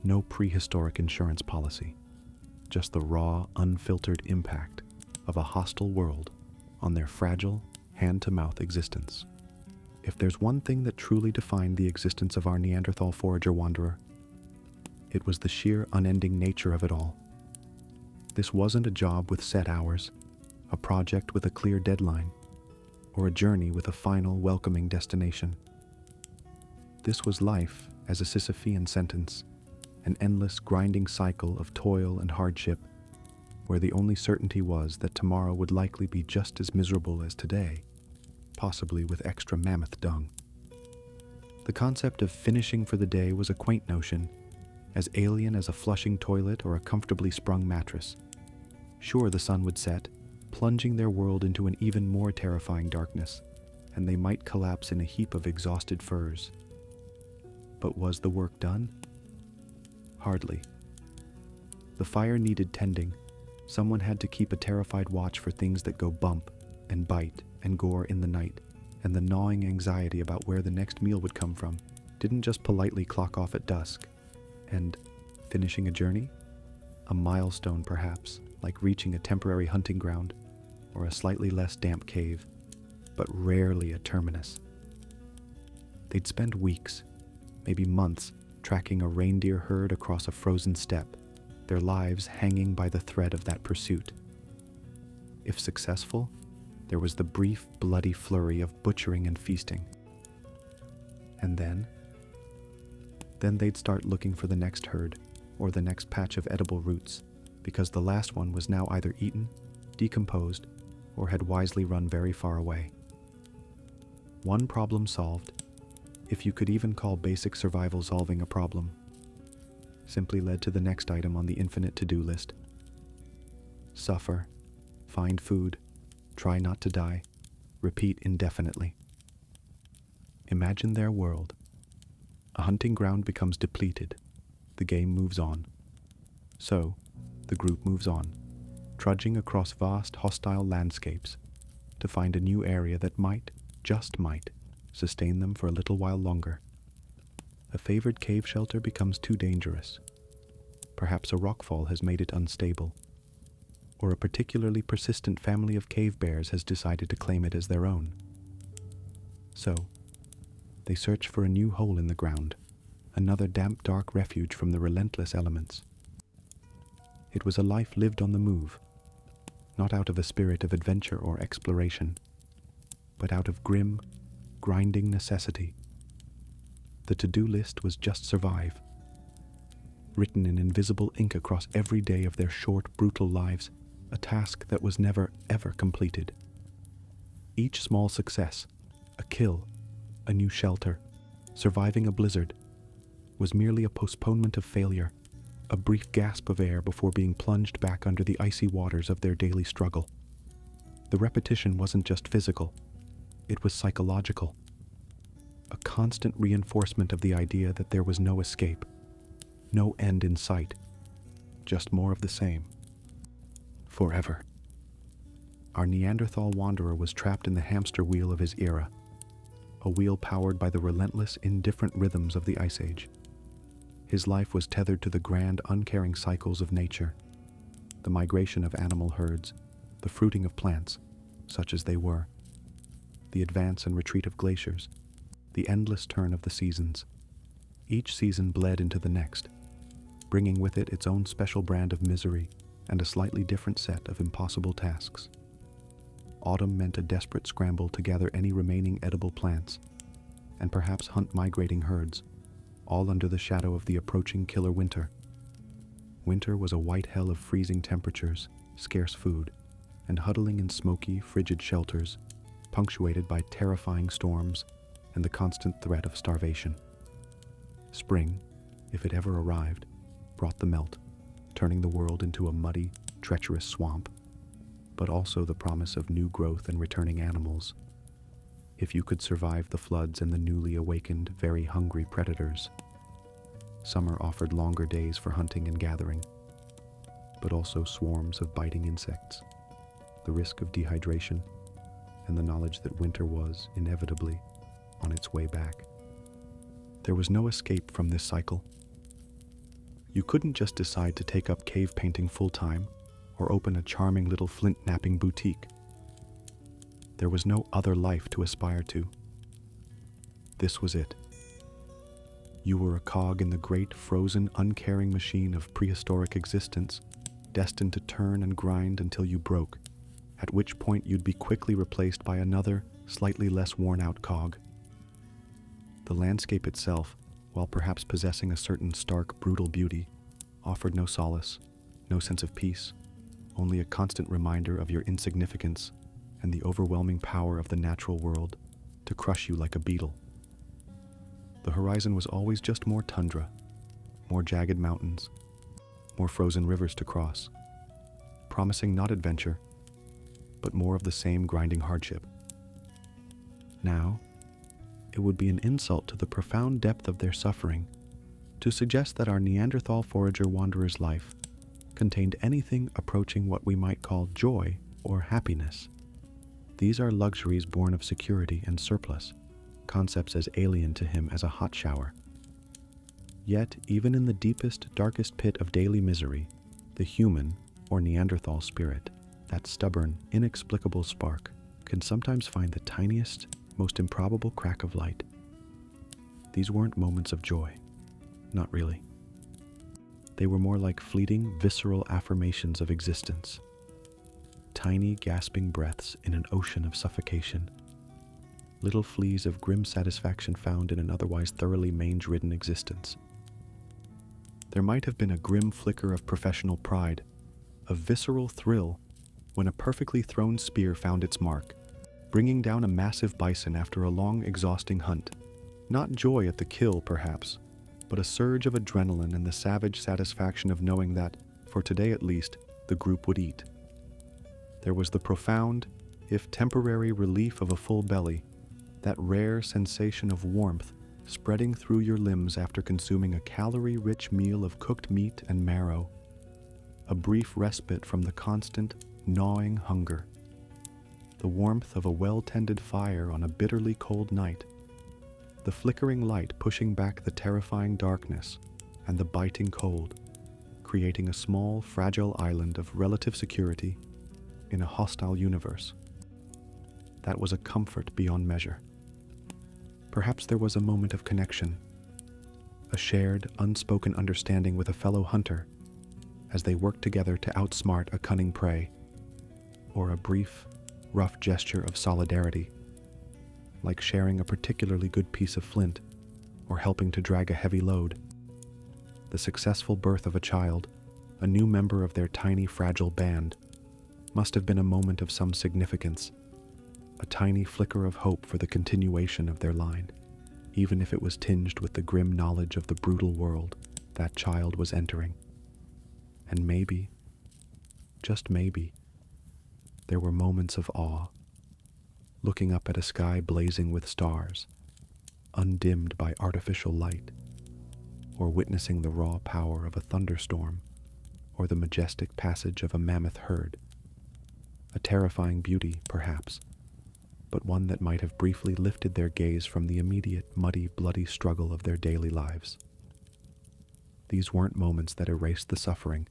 no prehistoric insurance policy, just the raw, unfiltered impact of a hostile world on their fragile, hand-to-mouth existence. If there's one thing that truly defined the existence of our Neanderthal forager-wanderer, it was the sheer unending nature of it all. This wasn't a job with set hours, a project with a clear deadline, or a journey with a final, welcoming destination. This was life as a Sisyphean sentence, an endless, grinding cycle of toil and hardship, where the only certainty was that tomorrow would likely be just as miserable as today, possibly with extra mammoth dung. The concept of finishing for the day was a quaint notion, as alien as a flushing toilet or a comfortably sprung mattress. Sure, the sun would set, plunging their world into an even more terrifying darkness, and they might collapse in a heap of exhausted furs. But was the work done? Hardly. The fire needed tending. Someone had to keep a terrified watch for things that go bump and bite and gore in the night, and the gnawing anxiety about where the next meal would come from didn't just politely clock off at dusk. And finishing a journey? A milestone, perhaps, like reaching a temporary hunting ground or a slightly less damp cave, but rarely a terminus. They'd spend weeks, maybe months, tracking a reindeer herd across a frozen steppe, their lives hanging by the thread of that pursuit. If successful, there was the brief, bloody flurry of butchering and feasting. And then they'd start looking for the next herd or the next patch of edible roots, because the last one was now either eaten, decomposed, or had wisely run very far away. One problem solved, if you could even call basic survival solving a problem, simply led to the next item on the infinite to-do list. Suffer, find food, try not to die, repeat indefinitely. Imagine their world. A hunting ground becomes depleted. The game moves on. So, the group moves on, trudging across vast, hostile landscapes to find a new area that might, just might, sustain them for a little while longer. A favored cave shelter becomes too dangerous. Perhaps a rockfall has made it unstable, or a particularly persistent family of cave bears has decided to claim it as their own. So, they search for a new hole in the ground, another damp, dark refuge from the relentless elements. It was a life lived on the move, not out of a spirit of adventure or exploration, but out of grim, grinding necessity. The to-do list was just survive. written in invisible ink across every day of their short, brutal lives, a task that was never, ever completed. Each small success, a kill, a new shelter, surviving a blizzard, was merely a postponement of failure, a brief gasp of air before being plunged back under the icy waters of their daily struggle. The repetition wasn't just physical, it was psychological. A constant reinforcement of the idea that there was no escape, no end in sight, just more of the same. Forever. Our Neanderthal wanderer was trapped in the hamster wheel of his era, a wheel powered by the relentless, indifferent rhythms of the Ice Age. His life was tethered to the grand, uncaring cycles of nature, the migration of animal herds, the fruiting of plants, such as they were, the advance and retreat of glaciers, the endless turn of the seasons. Each season bled into the next, bringing with it its own special brand of misery and a slightly different set of impossible tasks. Autumn meant a desperate scramble to gather any remaining edible plants, and perhaps hunt migrating herds, all under the shadow of the approaching killer winter. Winter was a white hell of freezing temperatures, scarce food, and huddling in smoky, frigid shelters, punctuated by terrifying storms and the constant threat of starvation. Spring, if it ever arrived, brought the melt, turning the world into a muddy, treacherous swamp, but also the promise of new growth and returning animals. If you could survive the floods and the newly awakened, very hungry predators. Summer offered longer days for hunting and gathering, but also swarms of biting insects, the risk of dehydration, and the knowledge that winter was, inevitably, on its way back. There was no escape from this cycle. You couldn't just decide to take up cave painting full-time or open a charming little flint-knapping boutique. There was no other life to aspire to. This was it. You were a cog in the great, frozen, uncaring machine of prehistoric existence, destined to turn and grind until you broke, at which point you'd be quickly replaced by another, slightly less worn-out cog. The landscape itself, while perhaps possessing a certain stark, brutal beauty, offered no solace, no sense of peace, only a constant reminder of your insignificance and the overwhelming power of the natural world to crush you like a beetle. The horizon was always just more tundra, more jagged mountains, more frozen rivers to cross, promising not adventure, but more of the same grinding hardship. Now, it would be an insult to the profound depth of their suffering to suggest that our Neanderthal forager wanderer's life contained anything approaching what we might call joy or happiness. These are luxuries born of security and surplus, concepts as alien to him as a hot shower. Yet, even in the deepest, darkest pit of daily misery, the human, or Neanderthal spirit, that stubborn, inexplicable spark, can sometimes find the tiniest, most improbable crack of light. These weren't moments of joy. Not really. They were more like fleeting, visceral affirmations of existence. Tiny, gasping breaths in an ocean of suffocation. Little fleas of grim satisfaction found in an otherwise thoroughly mange-ridden existence. There might have been a grim flicker of professional pride, a visceral thrill, when a perfectly thrown spear found its mark, bringing down a massive bison after a long, exhausting hunt. Not joy at the kill, perhaps, but a surge of adrenaline and the savage satisfaction of knowing that, for today at least, the group would eat. There was the profound, if temporary, relief of a full belly, that rare sensation of warmth spreading through your limbs after consuming a calorie-rich meal of cooked meat and marrow, a brief respite from the constant, gnawing hunger, the warmth of a well-tended fire on a bitterly cold night, the flickering light pushing back the terrifying darkness and the biting cold, creating a small, fragile island of relative security in a hostile universe. That was a comfort beyond measure. Perhaps there was a moment of connection, a shared, unspoken understanding with a fellow hunter as they worked together to outsmart a cunning prey, or a brief, rough gesture of solidarity, like sharing a particularly good piece of flint or helping to drag a heavy load. The successful birth of a child, a new member of their tiny, fragile band, must have been a moment of some significance, a tiny flicker of hope for the continuation of their line, even if it was tinged with the grim knowledge of the brutal world that child was entering. And maybe, just maybe, there were moments of awe, looking up at a sky blazing with stars, undimmed by artificial light, or witnessing the raw power of a thunderstorm, or the majestic passage of a mammoth herd. A terrifying beauty, perhaps, but one that might have briefly lifted their gaze from the immediate, muddy, bloody struggle of their daily lives. These weren't moments that erased the suffering,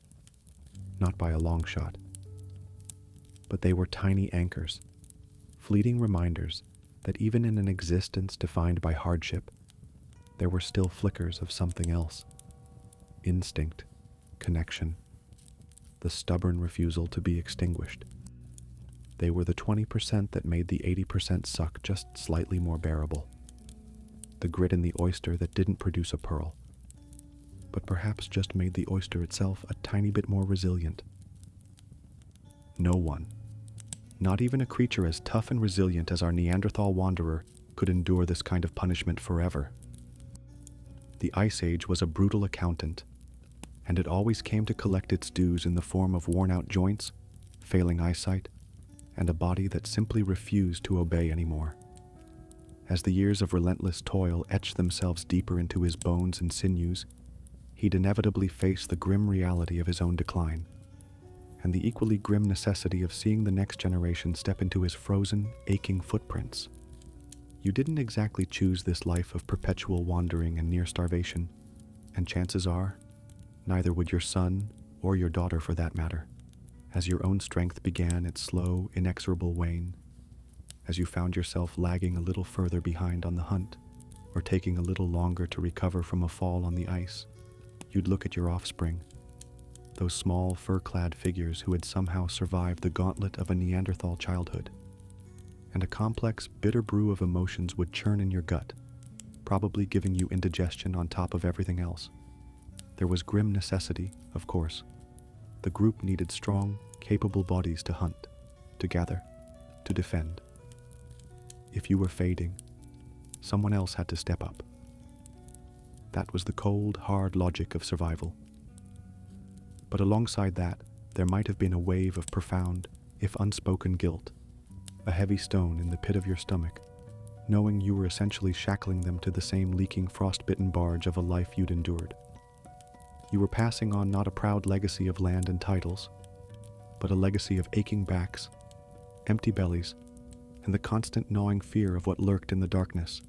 not by a long shot, but they were tiny anchors, fleeting reminders that even in an existence defined by hardship, there were still flickers of something else. Instinct, connection, the stubborn refusal to be extinguished. They were the 20% that made the 80% suck just slightly more bearable. The grit in the oyster that didn't produce a pearl, but perhaps just made the oyster itself a tiny bit more resilient. No one, not even a creature as tough and resilient as our Neanderthal wanderer, could endure this kind of punishment forever. The Ice Age was a brutal accountant, and it always came to collect its dues in the form of worn-out joints, failing eyesight, and a body that simply refused to obey anymore. As the years of relentless toil etched themselves deeper into his bones and sinews, he'd inevitably face the grim reality of his own decline, and the equally grim necessity of seeing the next generation step into his frozen, aching footprints. You didn't exactly choose this life of perpetual wandering and near starvation, and chances are, neither would your son, or your daughter for that matter, as your own strength began its slow, inexorable wane, as you found yourself lagging a little further behind on the hunt, or taking a little longer to recover from a fall on the ice, you'd look at your offspring, those small, fur-clad figures who had somehow survived the gauntlet of a Neanderthal childhood, and a complex, bitter brew of emotions would churn in your gut, probably giving you indigestion on top of everything else. There was grim necessity, of course. The group needed strong, capable bodies to hunt, to gather, to defend. If you were fading, someone else had to step up. That was the cold, hard logic of survival. But alongside that, there might have been a wave of profound, if unspoken guilt, a heavy stone in the pit of your stomach, knowing you were essentially shackling them to the same leaking, frost-bitten barge of a life you'd endured. You were passing on not a proud legacy of land and titles, but a legacy of aching backs, empty bellies, and the constant gnawing fear of what lurked in the darkness.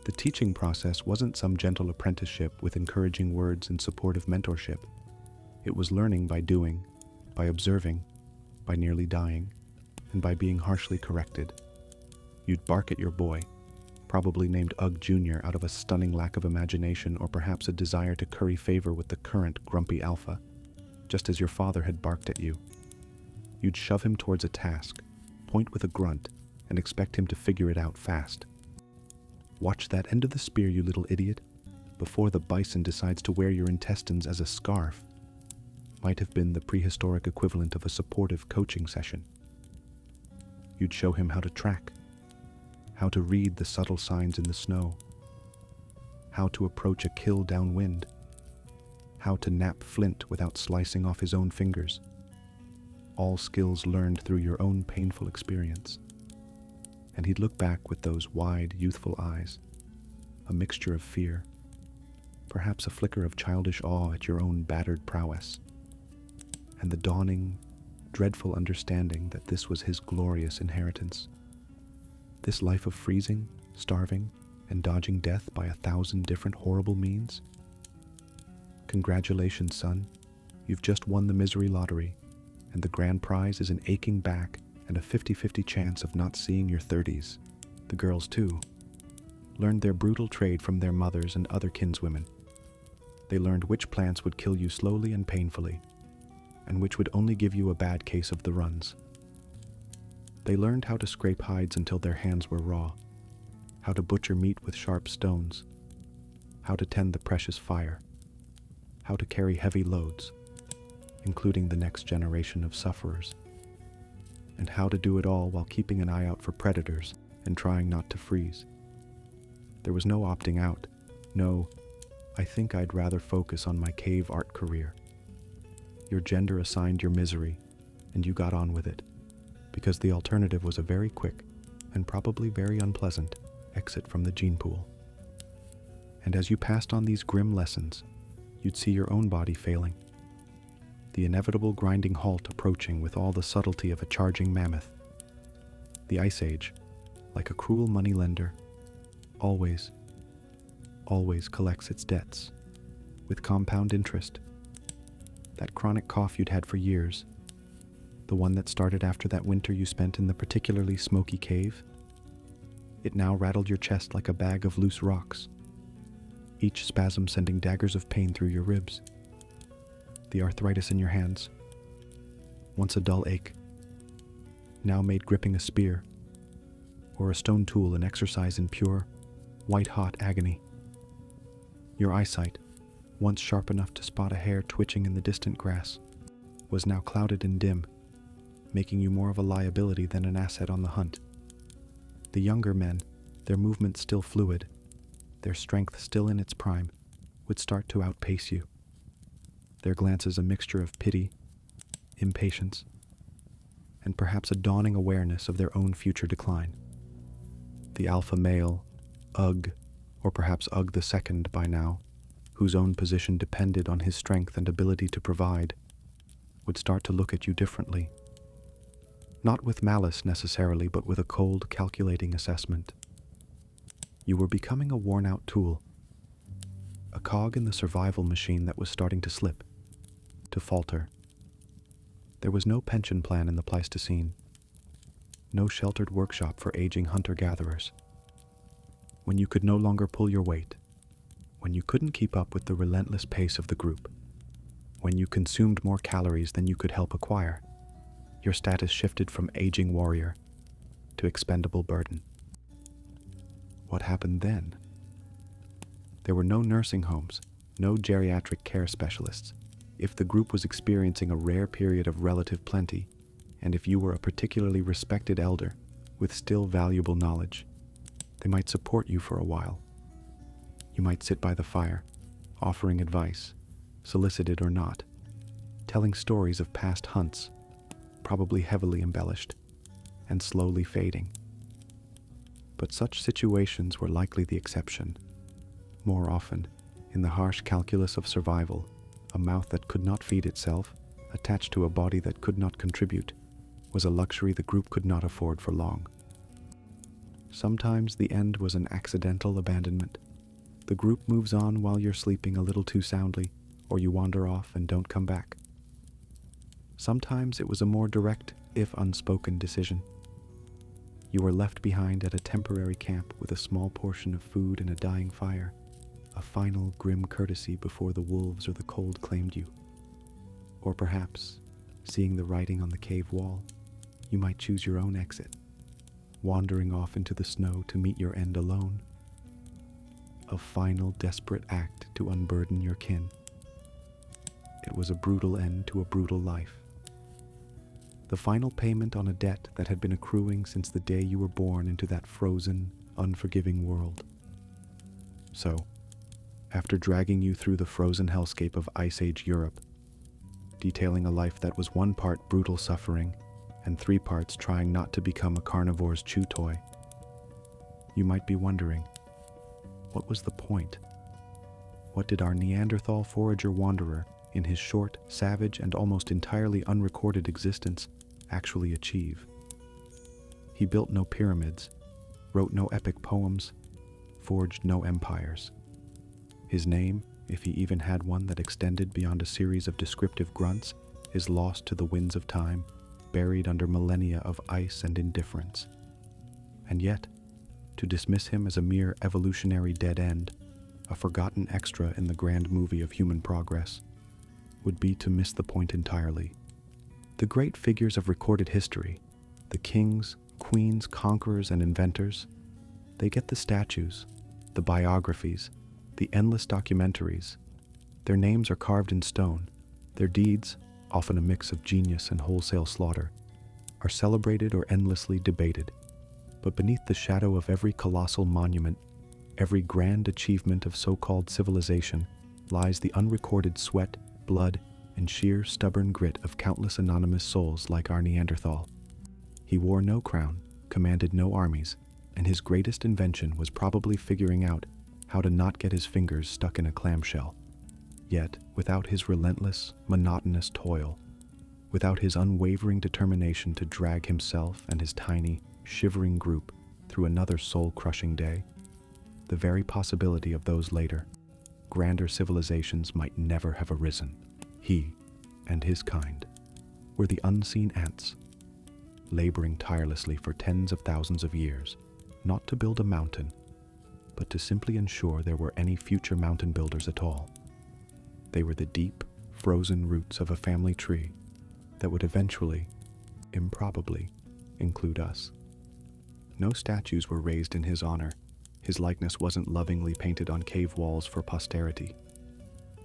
The teaching process wasn't some gentle apprenticeship with encouraging words and supportive mentorship. It was learning by doing, by observing, by nearly dying, and by being harshly corrected. You'd bark at your boy, probably named Ugg Jr. out of a stunning lack of imagination or perhaps a desire to curry favor with the current grumpy alpha, just as your father had barked at you. You'd shove him towards a task, point with a grunt, and expect him to figure it out fast. Watch that end of the spear, you little idiot, before the bison decides to wear your intestines as a scarf. Might have been the prehistoric equivalent of a supportive coaching session. You'd show him how to track, how to read the subtle signs in the snow, how to approach a kill downwind, how to nap flint without slicing off his own fingers. All skills learned through your own painful experience. And he'd look back with those wide, youthful eyes, a mixture of fear, perhaps a flicker of childish awe at your own battered prowess, and the dawning, dreadful understanding that this was his glorious inheritance. This life of freezing, starving, and dodging death by 1,000 different horrible means? Congratulations, son. You've just won the misery lottery, and the grand prize is an aching back and a 50-50 chance of not seeing your 30s. The girls, too, learned their brutal trade from their mothers and other kinswomen. They learned which plants would kill you slowly and painfully, and which would only give you a bad case of the runs. They learned how to scrape hides until their hands were raw, how to butcher meat with sharp stones, how to tend the precious fire, how to carry heavy loads, including the next generation of sufferers, and how to do it all while keeping an eye out for predators and trying not to freeze. There was no opting out. No, I think I'd rather focus on my cave art career. Your gender assigned your misery, and you got on with it, because the alternative was a very quick, and probably very unpleasant, exit from the gene pool. And as you passed on these grim lessons, you'd see your own body failing, the inevitable grinding halt approaching with all the subtlety of a charging mammoth. The Ice Age, like a cruel moneylender, always collects its debts, with compound interest. That chronic cough you'd had for years, the one that started after that winter you spent in the particularly smoky cave, it now rattled your chest like a bag of loose rocks, each spasm sending daggers of pain through your ribs. The arthritis in your hands, once a dull ache, now made gripping a spear or a stone tool an exercise in pure, white-hot agony. Your eyesight, once sharp enough to spot a hair twitching in the distant grass, was now clouded and dim, making you more of a liability than an asset on the hunt. The younger men, their movements still fluid, their strength still in its prime, would start to outpace you. Their glances a mixture of pity, impatience, and perhaps a dawning awareness of their own future decline. The alpha male, Ugg, or perhaps Ugg the Second by now, whose own position depended on his strength and ability to provide, would start to look at you differently. Not with malice necessarily, but with a cold, calculating assessment. You were becoming a worn-out tool, a cog in the survival machine that was starting to slip, to falter. There was no pension plan in the Pleistocene, no sheltered workshop for aging hunter-gatherers. When you could no longer pull your weight, when you couldn't keep up with the relentless pace of the group, when you consumed more calories than you could help acquire, your status shifted from aging warrior to expendable burden. What happened then? There were no nursing homes, no geriatric care specialists. If the group was experiencing a rare period of relative plenty, and if you were a particularly respected elder with still valuable knowledge, they might support you for a while. You might sit by the fire, offering advice, solicited or not, telling stories of past hunts, probably heavily embellished, and slowly fading. But such situations were likely the exception. More often, in the harsh calculus of survival, a mouth that could not feed itself, attached to a body that could not contribute, was a luxury the group could not afford for long. Sometimes the end was an accidental abandonment. The group moves on while you're sleeping a little too soundly, or you wander off and don't come back. Sometimes it was a more direct, if unspoken, decision. You were left behind at a temporary camp with a small portion of food and a dying fire, a final grim courtesy before the wolves or the cold claimed you. Or perhaps, seeing the writing on the cave wall, you might choose your own exit, wandering off into the snow to meet your end alone. A final desperate act to unburden your kin. It was a brutal end to a brutal life. The final payment on a debt that had been accruing since the day you were born into that frozen, unforgiving world. So, after dragging you through the frozen hellscape of Ice Age Europe, detailing a life that was 1 part brutal suffering and 3 parts trying not to become a carnivore's chew toy, you might be wondering, what was the point? What did our Neanderthal forager wanderer, in his short, savage, and almost entirely unrecorded existence, actually achieve? He built no pyramids, wrote no epic poems, forged no empires. His name, if he even had one that extended beyond a series of descriptive grunts, is lost to the winds of time, buried under millennia of ice and indifference. And yet, to dismiss him as a mere evolutionary dead end, a forgotten extra in the grand movie of human progress, would be to miss the point entirely. The great figures of recorded history, the kings, queens, conquerors, and inventors, they get the statues, the biographies, the endless documentaries, Their names are carved in stone. Their deeds, often a mix of genius and wholesale slaughter, are celebrated or endlessly debated. But beneath the shadow of every colossal monument, every grand achievement of so-called civilization, lies the unrecorded sweat, blood, and sheer stubborn grit of countless anonymous souls like our Neanderthal. He wore no crown, commanded no armies, and his greatest invention was probably figuring out how to not get his fingers stuck in a clamshell. Yet, without his relentless, monotonous toil, without his unwavering determination to drag himself and his tiny, shivering group through another soul-crushing day, the very possibility of those later, grander civilizations might never have arisen. He and his kind were the unseen ants, laboring tirelessly for tens of thousands of years, not to build a mountain, but to simply ensure there were any future mountain builders at all. They were the deep, frozen roots of a family tree that would eventually, improbably, include us. No statues were raised in his honor. His likeness wasn't lovingly painted on cave walls for posterity.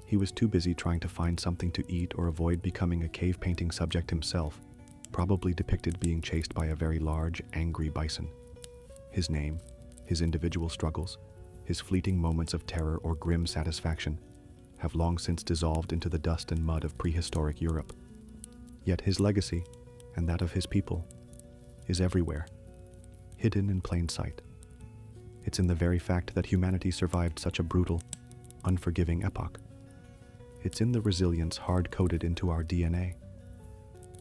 He was too busy trying to find something to eat or avoid becoming a cave painting subject himself, probably depicted being chased by a very large, angry bison. His name, his individual struggles, his fleeting moments of terror or grim satisfaction have long since dissolved into the dust and mud of prehistoric Europe. Yet his legacy, and that of his people, is everywhere, hidden in plain sight. It's in the very fact that humanity survived such a brutal, unforgiving epoch. It's in the resilience hard-coded into our DNA,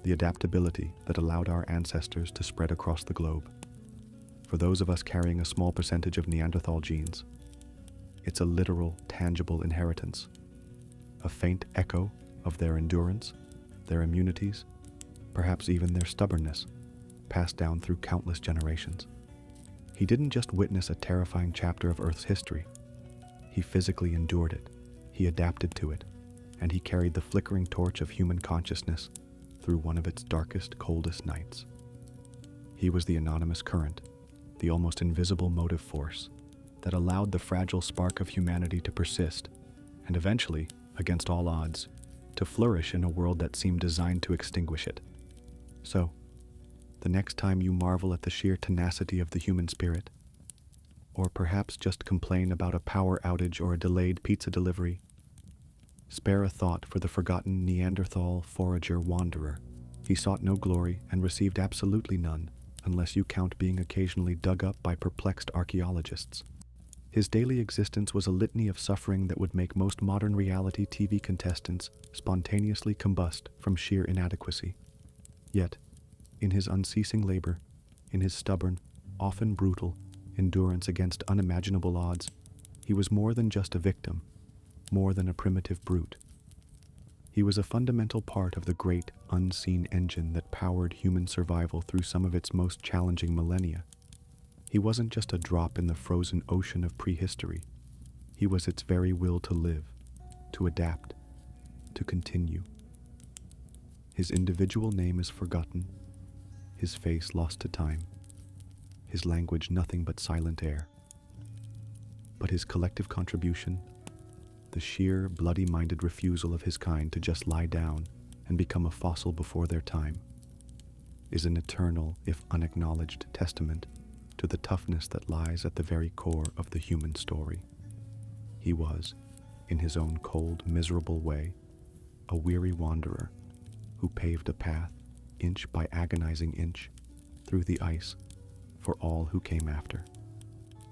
the adaptability that allowed our ancestors to spread across the globe. For those of us carrying a small percentage of Neanderthal genes, it's a literal, tangible inheritance, a faint echo of their endurance, their immunities, perhaps even their stubbornness, passed down through countless generations. He didn't just witness a terrifying chapter of Earth's history. He physically endured it, he adapted to it, and he carried the flickering torch of human consciousness through one of its darkest, coldest nights. He was the anonymous current, the almost invisible motive force that allowed the fragile spark of humanity to persist, and eventually, against all odds, to flourish in a world that seemed designed to extinguish it. So, the next time you marvel at the sheer tenacity of the human spirit, or perhaps just complain about a power outage or a delayed pizza delivery, spare a thought for the forgotten Neanderthal forager wanderer. He sought no glory and received absolutely none, unless you count being occasionally dug up by perplexed archaeologists. His daily existence was a litany of suffering that would make most modern reality TV contestants spontaneously combust from sheer inadequacy. Yet, in his unceasing labor, in his stubborn, often brutal, endurance against unimaginable odds, he was more than just a victim, more than a primitive brute. He was a fundamental part of the great, unseen engine that powered human survival through some of its most challenging millennia. He wasn't just a drop in the frozen ocean of prehistory. He was its very will to live, to adapt, to continue. His individual name is forgotten, his face lost to time, his language nothing but silent air. But his collective contribution, the sheer, bloody-minded refusal of his kind to just lie down and become a fossil before their time, is an eternal, if unacknowledged, testament to the toughness that lies at the very core of the human story. He was, in his own cold, miserable way, a weary wanderer who paved a path, inch by agonizing inch, through the ice for all who came after.